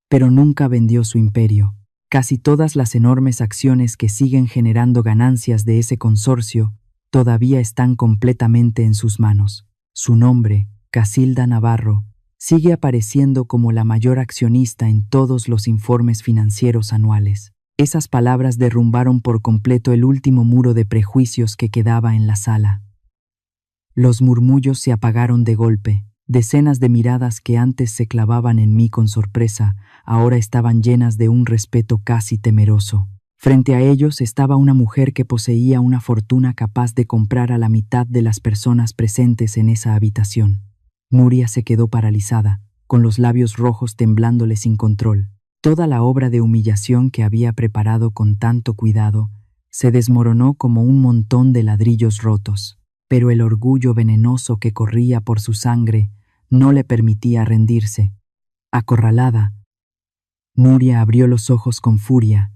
[SPEAKER 1] pero nunca vendió su imperio. Casi todas las enormes acciones que siguen generando ganancias de ese consorcio todavía están completamente en sus manos. Su nombre, Casilda Navarro, sigue apareciendo como la mayor accionista en todos los informes financieros anuales. Esas palabras derrumbaron por completo el último muro de prejuicios que quedaba en la sala. Los murmullos se apagaron de golpe. Decenas de miradas que antes se clavaban en mí con sorpresa, ahora estaban llenas de un respeto casi temeroso. Frente a ellos estaba una mujer que poseía una fortuna capaz de comprar a la mitad de las personas presentes en esa habitación. Nuria se quedó paralizada, con los labios rojos temblándole sin control. Toda la obra de humillación que había preparado con tanto cuidado se desmoronó como un montón de ladrillos rotos. Pero el orgullo venenoso que corría por su sangre no le permitía rendirse. Acorralada, Nuria abrió los ojos con furia,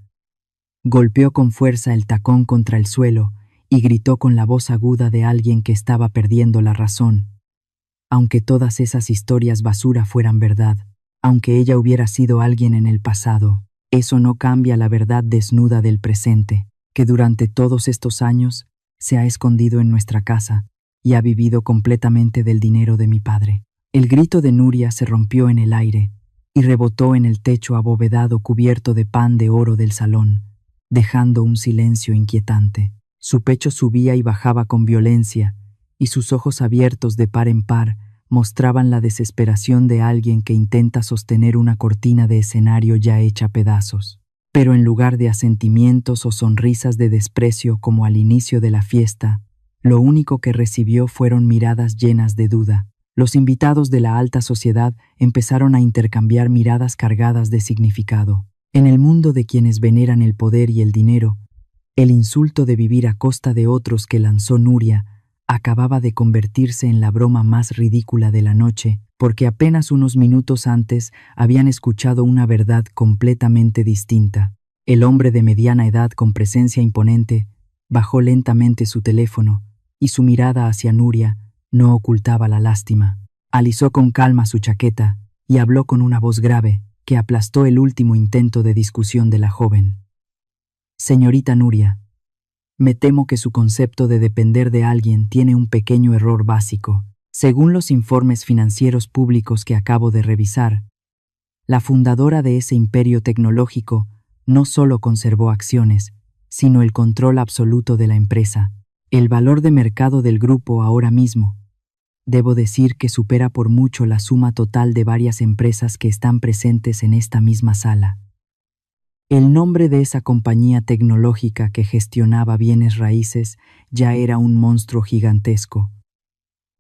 [SPEAKER 1] golpeó con fuerza el tacón contra el suelo y gritó con la voz aguda de alguien que estaba perdiendo la razón. Aunque todas esas historias basura fueran verdad, aunque ella hubiera sido alguien en el pasado, eso no cambia la verdad desnuda del presente, que durante todos estos años se ha escondido en nuestra casa y ha vivido completamente del dinero de mi padre. El grito de Nuria se rompió en el aire y rebotó en el techo abovedado cubierto de pan de oro del salón, dejando un silencio inquietante. Su pecho subía y bajaba con violencia, y sus ojos abiertos de par en par mostraban la desesperación de alguien que intenta sostener una cortina de escenario ya hecha pedazos. Pero en lugar de asentimientos o sonrisas de desprecio como al inicio de la fiesta, lo único que recibió fueron miradas llenas de duda. Los invitados de la alta sociedad empezaron a intercambiar miradas cargadas de significado. En el mundo de quienes veneran el poder y el dinero, el insulto de vivir a costa de otros que lanzó Nuria acababa de convertirse en la broma más ridícula de la noche, porque apenas unos minutos antes habían escuchado una verdad completamente distinta. El hombre de mediana edad con presencia imponente bajó lentamente su teléfono y su mirada hacia Nuria no ocultaba la lástima. Alisó con calma su chaqueta y habló con una voz grave que aplastó el último intento de discusión de la joven. Señorita Nuria, me temo que su concepto de depender de alguien tiene un pequeño error básico. Según los informes financieros públicos que acabo de revisar, la fundadora de ese imperio tecnológico no solo conservó acciones, sino el control absoluto de la empresa. El valor de mercado del grupo ahora mismo, debo decir que supera por mucho la suma total de varias empresas que están presentes en esta misma sala. El nombre de esa compañía tecnológica que gestionaba bienes raíces ya era un monstruo gigantesco.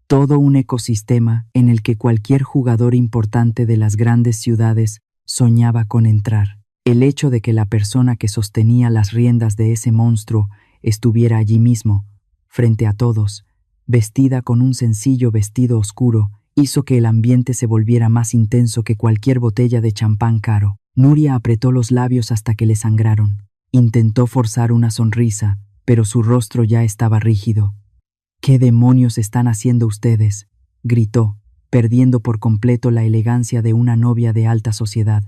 [SPEAKER 1] Todo un ecosistema en el que cualquier jugador importante de las grandes ciudades Soñaba con entrar. El hecho de que la persona que sostenía las riendas de ese monstruo estuviera allí mismo, frente a todos, vestida con un sencillo vestido oscuro, hizo que el ambiente se volviera más intenso que cualquier botella de champán caro. Nuria apretó los labios hasta que le sangraron. Intentó forzar una sonrisa, pero su rostro ya estaba rígido. «¿Qué demonios están haciendo ustedes?», gritó, perdiendo por completo la elegancia de una novia de alta sociedad.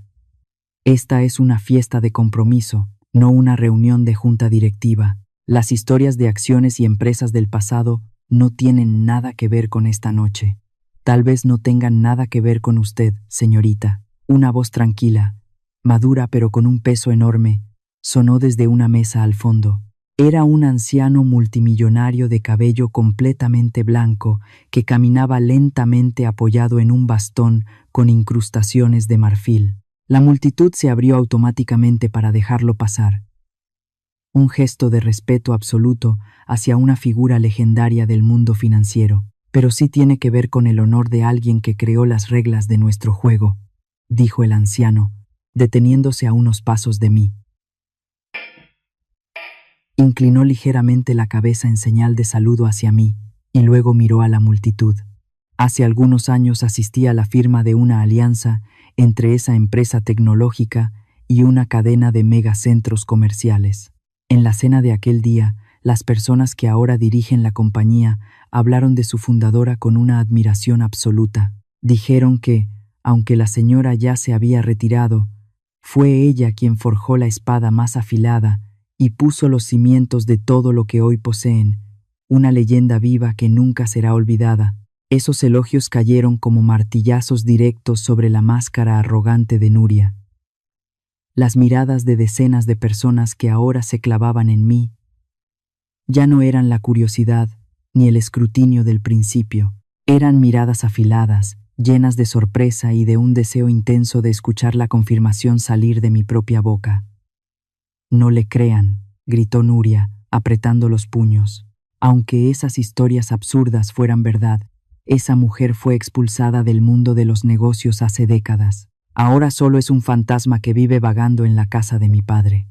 [SPEAKER 1] «Esta es una fiesta de compromiso, no una reunión de junta directiva. Las historias de acciones y empresas del pasado no tienen nada que ver con esta noche. Tal vez no tengan nada que ver con usted, señorita». Una voz tranquila, madura pero con un peso enorme, sonó desde una mesa al fondo. Era un anciano multimillonario de cabello completamente blanco que caminaba lentamente apoyado en un bastón con incrustaciones de marfil. La multitud se abrió automáticamente para dejarlo pasar. Un gesto de respeto absoluto hacia una figura legendaria del mundo financiero, pero sí tiene que ver con el honor de alguien que creó las reglas de nuestro juego, dijo el anciano, deteniéndose a unos pasos de mí. Inclinó ligeramente la cabeza en señal de saludo hacia mí y luego miró a la multitud. Hace algunos años asistí a la firma de una alianza entre esa empresa tecnológica y una cadena de megacentros comerciales. En la cena de aquel día, las personas que ahora dirigen la compañía hablaron de su fundadora con una admiración absoluta. Dijeron que, aunque la señora ya se había retirado, fue ella quien forjó la espada más afilada y puso los cimientos de todo lo que hoy poseen, una leyenda viva que nunca será olvidada. Esos elogios cayeron como martillazos directos sobre la máscara arrogante de Nuria. Las miradas de decenas de personas que ahora se clavaban en mí ya no eran la curiosidad ni el escrutinio del principio, eran miradas afiladas, llenas de sorpresa y de un deseo intenso de escuchar la confirmación salir de mi propia boca. «No le crean», gritó Nuria, apretando los puños. «Aunque esas historias absurdas fueran verdad, esa mujer fue expulsada del mundo de los negocios hace décadas. Ahora solo es un fantasma que vive vagando en la casa de mi padre».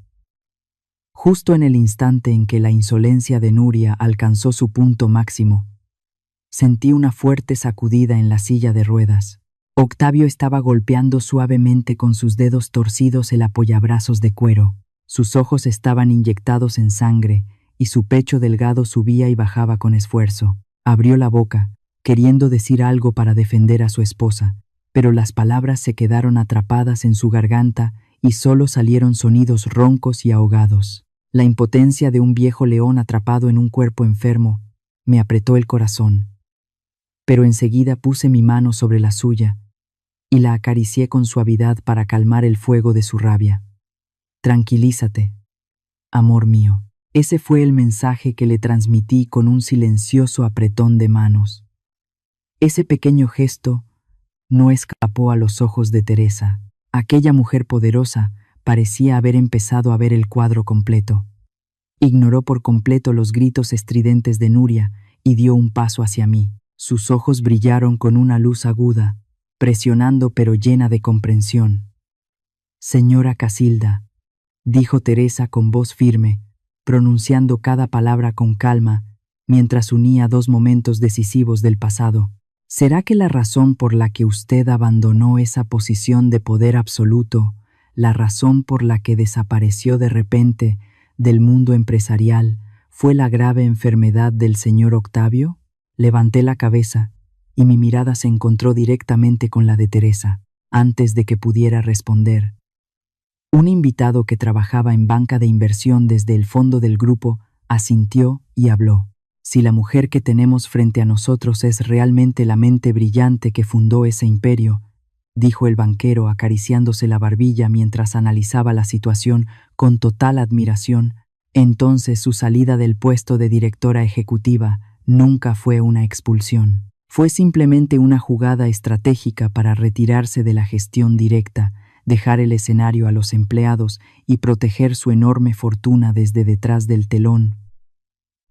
[SPEAKER 1] Justo en el instante en que la insolencia de Nuria alcanzó su punto máximo, sentí una fuerte sacudida en la silla de ruedas. Octavio estaba golpeando suavemente con sus dedos torcidos el apoyabrazos de cuero. Sus ojos estaban inyectados en sangre y su pecho delgado subía y bajaba con esfuerzo. Abrió la boca, queriendo decir algo para defender a su esposa, pero las palabras se quedaron atrapadas en su garganta y solo salieron sonidos roncos y ahogados. La impotencia de un viejo león atrapado en un cuerpo enfermo me apretó el corazón. Pero enseguida puse mi mano sobre la suya y la acaricié con suavidad para calmar el fuego de su rabia. «Tranquilízate, amor mío». Ese fue el mensaje que le transmití con un silencioso apretón de manos. Ese pequeño gesto no escapó a los ojos de Teresa. Aquella mujer poderosa parecía haber empezado a ver el cuadro completo. Ignoró por completo los gritos estridentes de Nuria y dio un paso hacia mí. Sus ojos brillaron con una luz aguda, presionando pero llena de comprensión. «Señora Casilda», dijo Teresa con voz firme, pronunciando cada palabra con calma, mientras unía dos momentos decisivos del pasado. ¿Será que la razón por la que usted abandonó esa posición de poder absoluto, la razón por la que desapareció de repente del mundo empresarial, fue la grave enfermedad del señor Octavio? Levanté la cabeza y mi mirada se encontró directamente con la de Teresa. Antes de que pudiera responder, un invitado que trabajaba en banca de inversión desde el fondo del grupo asintió y habló. «Si la mujer que tenemos frente a nosotros es realmente la mente brillante que fundó ese imperio», dijo el banquero acariciándose la barbilla mientras analizaba la situación con total admiración, entonces su salida del puesto de directora ejecutiva nunca fue una expulsión. Fue simplemente una jugada estratégica para retirarse de la gestión directa, dejar el escenario a los empleados y proteger su enorme fortuna desde detrás del telón,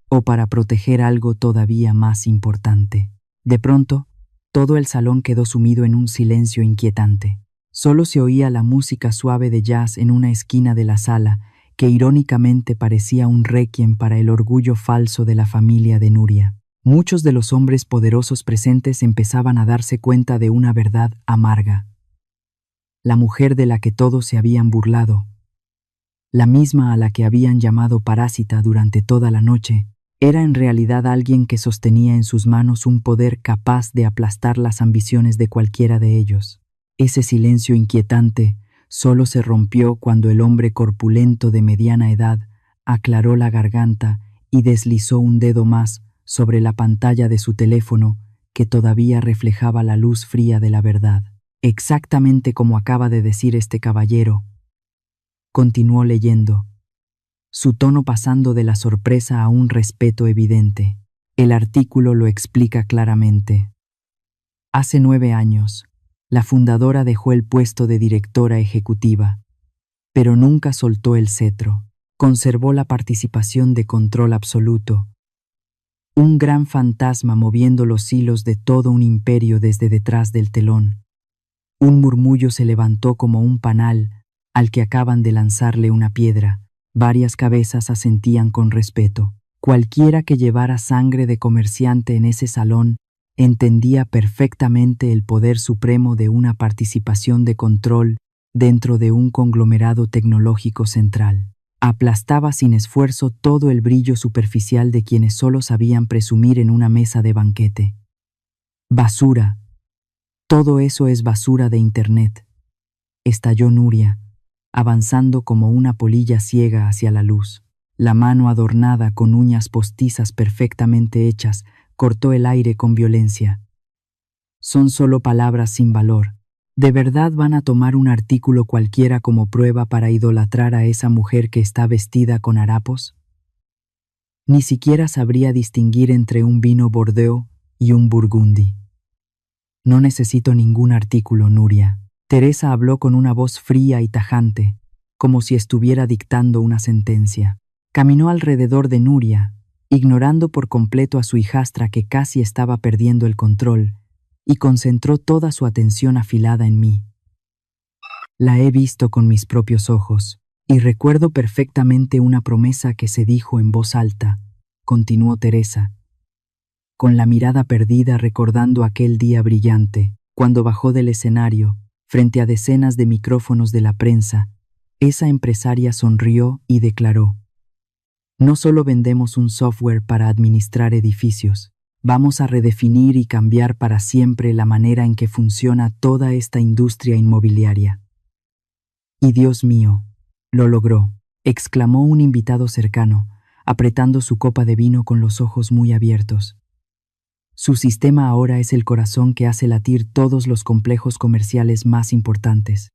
[SPEAKER 1] o para proteger algo todavía más importante. De pronto, todo el salón quedó sumido en un silencio inquietante. Solo se oía la música suave de jazz en una esquina de la sala, que irónicamente parecía un requiem para el orgullo falso de la familia de Nuria. Muchos de los hombres poderosos presentes empezaban a darse cuenta de una verdad amarga. La mujer de la que todos se habían burlado, la misma a la que habían llamado parásita durante toda la noche, era en realidad alguien que sostenía en sus manos un poder capaz de aplastar las ambiciones de cualquiera de ellos. Ese silencio inquietante solo se rompió cuando el hombre corpulento de mediana edad aclaró la garganta y deslizó un dedo más sobre la pantalla de su teléfono que todavía reflejaba la luz fría de la verdad. Exactamente como acaba de decir este caballero. Continuó leyendo, su tono pasando de la sorpresa a un respeto evidente. El artículo lo explica claramente. Hace 9 años, la fundadora dejó el puesto de directora ejecutiva, pero nunca soltó el cetro. Conservó la participación de control absoluto. Un gran fantasma moviendo los hilos de todo un imperio desde detrás del telón. Un murmullo se levantó como un panal al que acaban de lanzarle una piedra. Varias cabezas asentían con respeto. Cualquiera que llevara sangre de comerciante en ese salón entendía perfectamente el poder supremo de una participación de control dentro de un conglomerado tecnológico central. Aplastaba sin esfuerzo todo el brillo superficial de quienes solo sabían presumir en una mesa de banquete. Basura. Todo eso es basura de Internet. Estalló Nuria, avanzando como una polilla ciega hacia la luz. La mano adornada con uñas postizas perfectamente hechas cortó el aire con violencia. Son solo palabras sin valor. ¿De verdad van a tomar un artículo cualquiera como prueba para idolatrar a esa mujer que está vestida con harapos? Ni siquiera sabría distinguir entre un vino Bordeaux y un Burgundy. No necesito ningún artículo, Nuria. Teresa habló con una voz fría y tajante, como si estuviera dictando una sentencia. Caminó alrededor de Nuria, ignorando por completo a su hijastra que casi estaba perdiendo el control, y concentró toda su atención afilada en mí. La he visto con mis propios ojos, y recuerdo perfectamente una promesa que se dijo en voz alta, continuó Teresa, con la mirada perdida recordando aquel día brillante, cuando bajó del escenario, frente a decenas de micrófonos de la prensa. Esa empresaria sonrió y declaró, no solo vendemos un software para administrar edificios, vamos a redefinir y cambiar para siempre la manera en que funciona toda esta industria inmobiliaria. Y Dios mío, lo logró, exclamó un invitado cercano, apretando su copa de vino con los ojos muy abiertos. Su sistema ahora es el corazón que hace latir todos los complejos comerciales más importantes.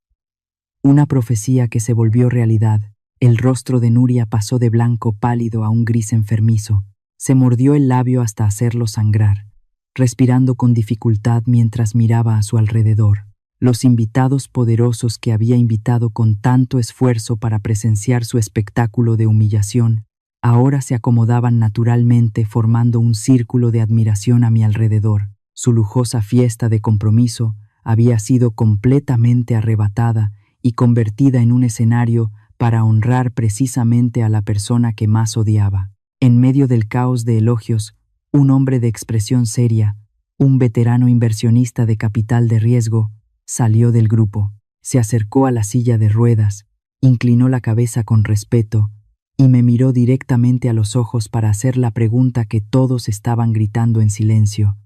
[SPEAKER 1] Una profecía que se volvió realidad. El rostro de Nuria pasó de blanco pálido a un gris enfermizo. Se mordió el labio hasta hacerlo sangrar, respirando con dificultad mientras miraba a su alrededor. Los invitados poderosos que había invitado con tanto esfuerzo para presenciar su espectáculo de humillación, ahora se acomodaban naturalmente formando un círculo de admiración a mi alrededor. Su lujosa fiesta de compromiso había sido completamente arrebatada y convertida en un escenario para honrar precisamente a la persona que más odiaba. En medio del caos de elogios, un hombre de expresión seria, un veterano inversionista de capital de riesgo, salió del grupo, se acercó a la silla de ruedas, inclinó la cabeza con respeto y me miró directamente a los ojos para hacer la pregunta que todos estaban gritando en silencio.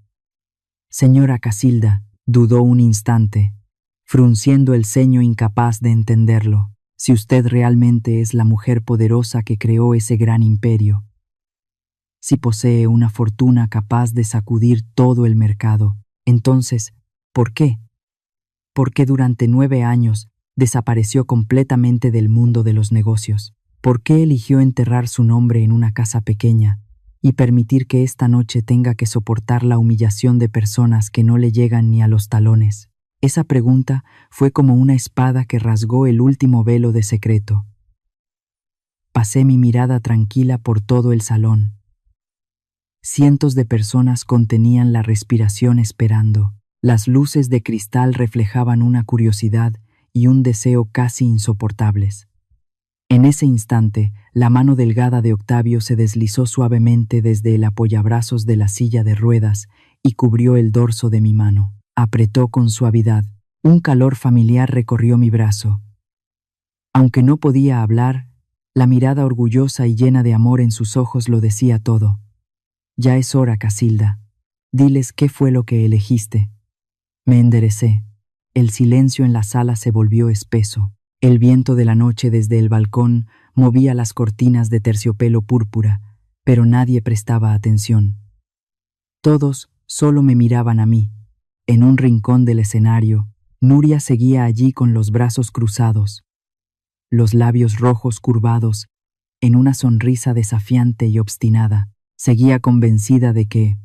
[SPEAKER 1] Señora Casilda, dudó un instante, frunciendo el ceño incapaz de entenderlo. Si usted realmente es la mujer poderosa que creó ese gran imperio, si posee una fortuna capaz de sacudir todo el mercado, entonces, ¿por qué? ¿Por qué durante 9 años desapareció completamente del mundo de los negocios? ¿Por qué eligió enterrar su nombre en una casa pequeña y permitir que esta noche tenga que soportar la humillación de personas que no le llegan ni a los talones? Esa pregunta fue como una espada que rasgó el último velo de secreto. Pasé mi mirada tranquila por todo el salón. Cientos de personas contenían la respiración esperando. Las luces de cristal reflejaban una curiosidad y un deseo casi insoportables. En ese instante, la mano delgada de Octavio se deslizó suavemente desde el apoyabrazos de la silla de ruedas y cubrió el dorso de mi mano. Apretó con suavidad. Un calor familiar recorrió mi brazo. Aunque no podía hablar, la mirada orgullosa y llena de amor en sus ojos lo decía todo. Ya es hora, Casilda. Diles qué fue lo que elegiste. Me enderecé. El silencio en la sala se volvió espeso. El viento de la noche desde el balcón movía las cortinas de terciopelo púrpura, pero nadie prestaba atención. Todos solo me miraban a mí. En un rincón del escenario, Nuria seguía allí con los brazos cruzados, los labios rojos curvados, en una sonrisa desafiante y obstinada. Seguía convencida de que,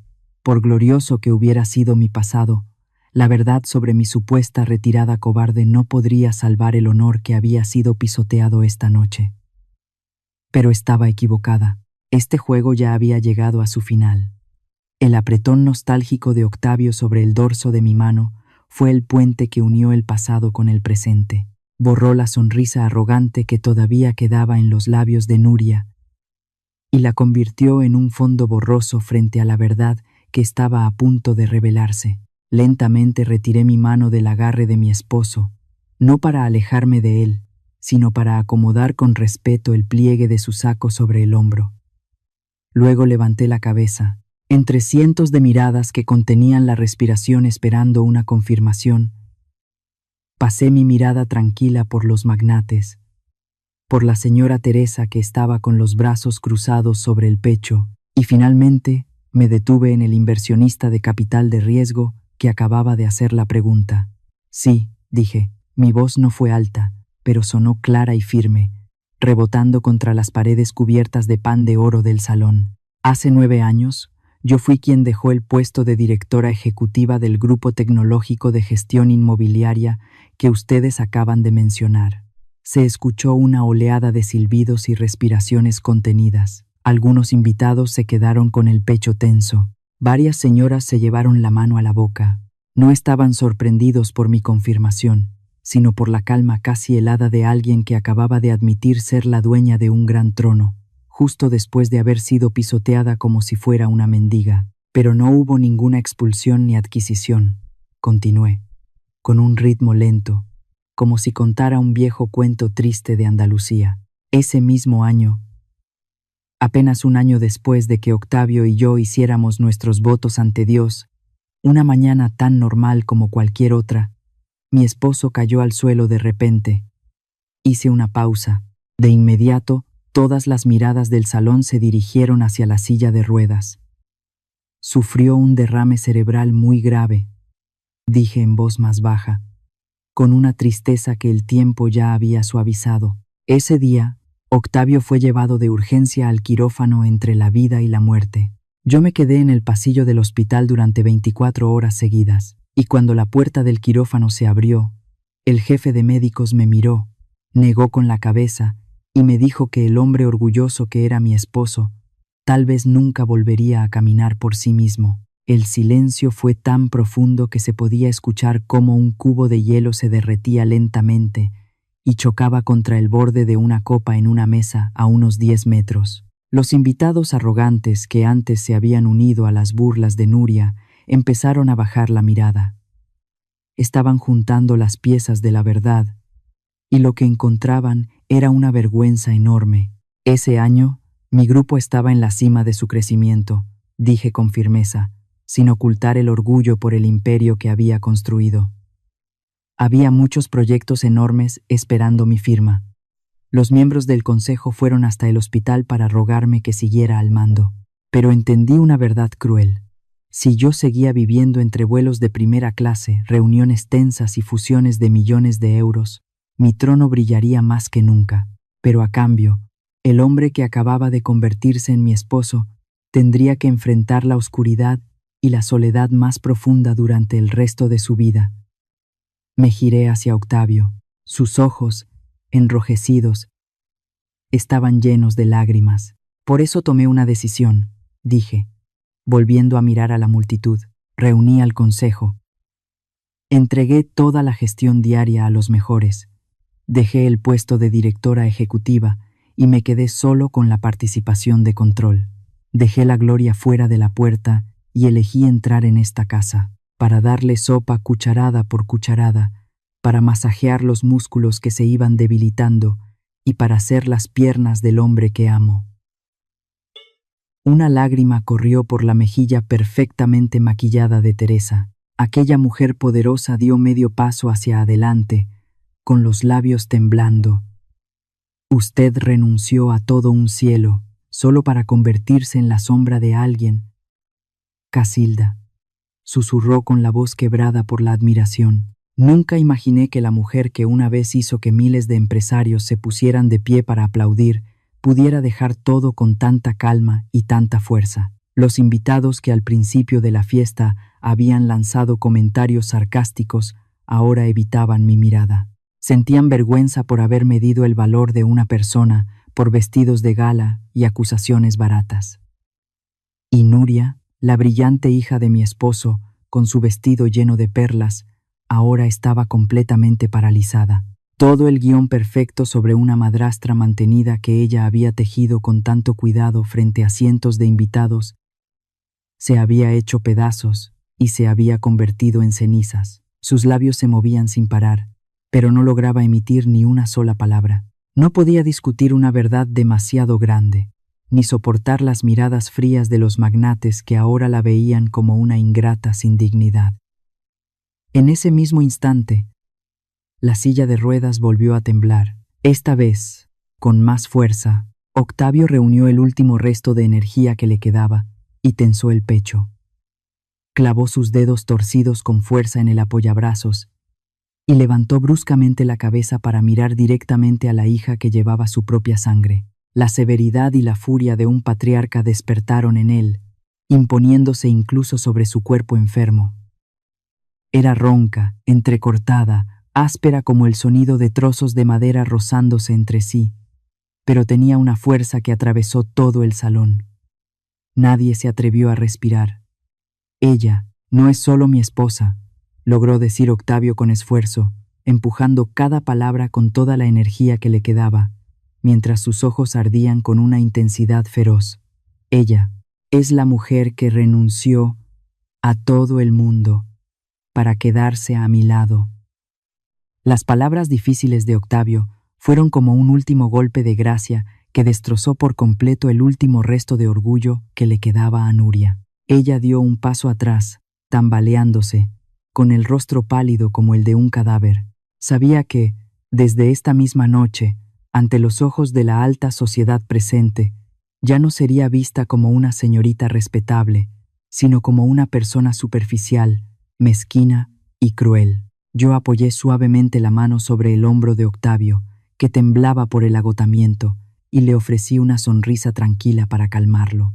[SPEAKER 1] por glorioso que hubiera sido mi pasado, la verdad sobre mi supuesta retirada cobarde no podría salvar el honor que había sido pisoteado esta noche. Pero estaba equivocada. Este juego ya había llegado a su final. El apretón nostálgico de Octavio sobre el dorso de mi mano fue el puente que unió el pasado con el presente. Borró la sonrisa arrogante que todavía quedaba en los labios de Nuria y la convirtió en un fondo borroso frente a la verdad que estaba a punto de revelarse. Lentamente retiré mi mano del agarre de mi esposo, no para alejarme de él, sino para acomodar con respeto el pliegue de su saco sobre el hombro. Luego levanté la cabeza, entre cientos de miradas que contenían la respiración esperando una confirmación. Pasé mi mirada tranquila por los magnates, por la señora Teresa que estaba con los brazos cruzados sobre el pecho, y finalmente me detuve en el inversionista de capital de riesgo que acababa de hacer la pregunta. Sí, dije, mi voz no fue alta, pero sonó clara y firme, rebotando contra las paredes cubiertas de pan de oro del salón. Hace 9 años, yo fui quien dejó el puesto de directora ejecutiva del Grupo Tecnológico de Gestión Inmobiliaria que ustedes acaban de mencionar. Se escuchó una oleada de silbidos y respiraciones contenidas. Algunos invitados se quedaron con el pecho tenso. Varias señoras se llevaron la mano a la boca. No estaban sorprendidos por mi confirmación, sino por la calma casi helada de alguien que acababa de admitir ser la dueña de un gran trono, justo después de haber sido pisoteada como si fuera una mendiga. Pero no hubo ninguna expulsión ni adquisición. Continué, con un ritmo lento, como si contara un viejo cuento triste de Andalucía. Ese mismo año, apenas un año después de que Octavio y yo hiciéramos nuestros votos ante Dios, una mañana tan normal como cualquier otra, mi esposo cayó al suelo de repente. Hice una pausa. De inmediato, todas las miradas del salón se dirigieron hacia la silla de ruedas. Sufrió un derrame cerebral muy grave, dije en voz más baja, con una tristeza que el tiempo ya había suavizado. Ese día, Octavio fue llevado de urgencia al quirófano entre la vida y la muerte. Yo me quedé en el pasillo del hospital durante 24 horas seguidas, y cuando la puerta del quirófano se abrió, el jefe de médicos me miró, negó con la cabeza y me dijo que el hombre orgulloso que era mi esposo tal vez nunca volvería a caminar por sí mismo. El silencio fue tan profundo que se podía escuchar cómo un cubo de hielo se derretía lentamente y chocaba contra el borde de una copa en una mesa a unos 10 metros. Los invitados arrogantes que antes se habían unido a las burlas de Nuria empezaron a bajar la mirada. Estaban juntando las piezas de la verdad, y lo que encontraban era una vergüenza enorme. Ese año, mi grupo estaba en la cima de su crecimiento, dije con firmeza, sin ocultar el orgullo por el imperio que había construido. Había muchos proyectos enormes esperando mi firma. Los miembros del consejo fueron hasta el hospital para rogarme que siguiera al mando. Pero entendí una verdad cruel. Si yo seguía viviendo entre vuelos de primera clase, reuniones tensas y fusiones de millones de euros, mi trono brillaría más que nunca. Pero a cambio, el hombre que acababa de convertirse en mi esposo tendría que enfrentar la oscuridad y la soledad más profunda durante el resto de su vida. Me giré hacia Octavio. Sus ojos, enrojecidos, estaban llenos de lágrimas. Por eso tomé una decisión, dije, volviendo a mirar a la multitud. Reuní al consejo. Entregué toda la gestión diaria a los mejores. Dejé el puesto de directora ejecutiva y me quedé solo con la participación de control. Dejé la gloria fuera de la puerta y elegí entrar en esta casa, para darle sopa cucharada por cucharada, para masajear los músculos que se iban debilitando y para hacer las piernas del hombre que amo. Una lágrima corrió por la mejilla perfectamente maquillada de Teresa. Aquella mujer poderosa dio medio paso hacia adelante, con los labios temblando. Usted renunció a todo un cielo, solo para convertirse en la sombra de alguien. Casilda, susurró con la voz quebrada por la admiración. Nunca imaginé que la mujer que una vez hizo que miles de empresarios se pusieran de pie para aplaudir, pudiera dejar todo con tanta calma y tanta fuerza. Los invitados que al principio de la fiesta habían lanzado comentarios sarcásticos, ahora evitaban mi mirada. Sentían vergüenza por haber medido el valor de una persona por vestidos de gala y acusaciones baratas. Y Nuria, la brillante hija de mi esposo, con su vestido lleno de perlas, ahora estaba completamente paralizada. Todo el guión perfecto sobre una madrastra mantenida que ella había tejido con tanto cuidado frente a cientos de invitados se había hecho pedazos y se había convertido en cenizas. Sus labios se movían sin parar, pero no lograba emitir ni una sola palabra. No podía discutir una verdad demasiado grande, ni soportar las miradas frías de los magnates que ahora la veían como una ingrata sin dignidad. En ese mismo instante, la silla de ruedas volvió a temblar. Esta vez, con más fuerza, Octavio reunió el último resto de energía que le quedaba y tensó el pecho. Clavó sus dedos torcidos con fuerza en el apoyabrazos y levantó bruscamente la cabeza para mirar directamente a la hija que llevaba su propia sangre. La severidad y la furia de un patriarca despertaron en él, imponiéndose incluso sobre su cuerpo enfermo. Era ronca, entrecortada, áspera como el sonido de trozos de madera rozándose entre sí, pero tenía una fuerza que atravesó todo el salón. Nadie se atrevió a respirar. Ella no es solo mi esposa, logró decir Octavio con esfuerzo, empujando cada palabra con toda la energía que le quedaba, mientras sus ojos ardían con una intensidad feroz. Ella es la mujer que renunció a todo el mundo para quedarse a mi lado. Las palabras difíciles de Octavio fueron como un último golpe de gracia que destrozó por completo el último resto de orgullo que le quedaba a Nuria. Ella dio un paso atrás, tambaleándose, con el rostro pálido como el de un cadáver. Sabía que, desde esta misma noche, ante los ojos de la alta sociedad presente, ya no sería vista como una señorita respetable, sino como una persona superficial, mezquina y cruel. Yo apoyé suavemente la mano sobre el hombro de Octavio, que temblaba por el agotamiento, y le ofrecí una sonrisa tranquila para calmarlo.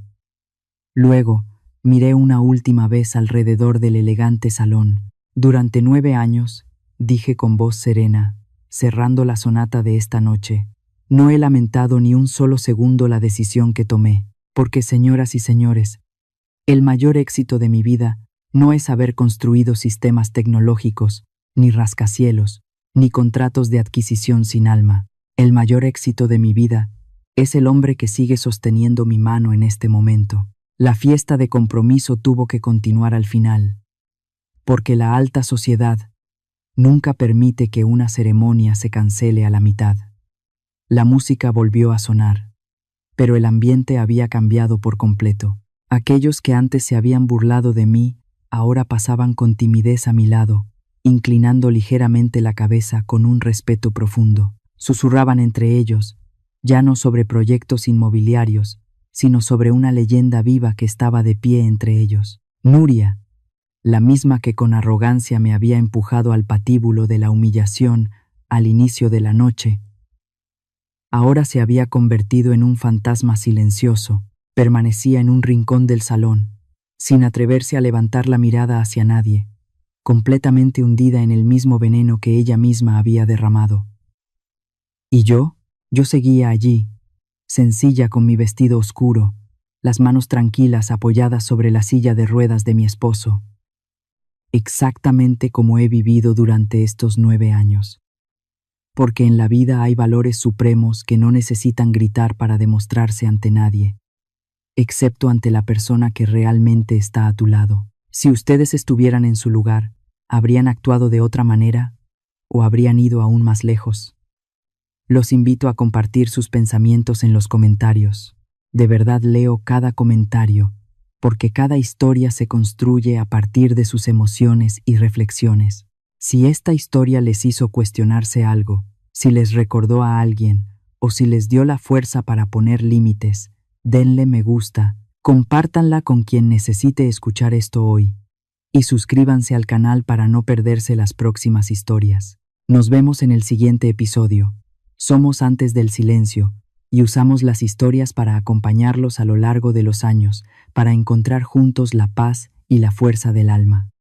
[SPEAKER 1] Luego, miré una última vez alrededor del elegante salón. Durante 9 años, dije con voz serena, cerrando la sonata de esta noche, no he lamentado ni un solo segundo la decisión que tomé, porque, señoras y señores, el mayor éxito de mi vida no es haber construido sistemas tecnológicos, ni rascacielos, ni contratos de adquisición sin alma. El mayor éxito de mi vida es el hombre que sigue sosteniendo mi mano en este momento. La fiesta de compromiso tuvo que continuar al final, porque la alta sociedad nunca permite que una ceremonia se cancele a la mitad. La música volvió a sonar, pero el ambiente había cambiado por completo. Aquellos que antes se habían burlado de mí ahora pasaban con timidez a mi lado, inclinando ligeramente la cabeza con un respeto profundo. Susurraban entre ellos, ya no sobre proyectos inmobiliarios, sino sobre una leyenda viva que estaba de pie entre ellos. Nuria, la misma que con arrogancia me había empujado al patíbulo de la humillación al inicio de la noche, ahora se había convertido en un fantasma silencioso. Permanecía en un rincón del salón, sin atreverse a levantar la mirada hacia nadie, completamente hundida en el mismo veneno que ella misma había derramado. Y yo seguía allí, sencilla con mi vestido oscuro, las manos tranquilas apoyadas sobre la silla de ruedas de mi esposo. exactamente como he vivido durante estos 9 años. Porque en la vida hay valores supremos que no necesitan gritar para demostrarse ante nadie, excepto ante la persona que realmente está a tu lado. Si ustedes estuvieran en su lugar, ¿habrían actuado de otra manera o habrían ido aún más lejos? Los invito a compartir sus pensamientos en los comentarios. De verdad leo cada comentario, porque cada historia se construye a partir de sus emociones y reflexiones. Si esta historia les hizo cuestionarse algo, si les recordó a alguien o si les dio la fuerza para poner límites, denle me gusta, compártanla con quien necesite escuchar esto hoy y suscríbanse al canal para no perderse las próximas historias. Nos vemos en el siguiente episodio. Somos Antes del Silencio y usamos las historias para acompañarlos a lo largo de los años, para encontrar juntos la paz y la fuerza del alma.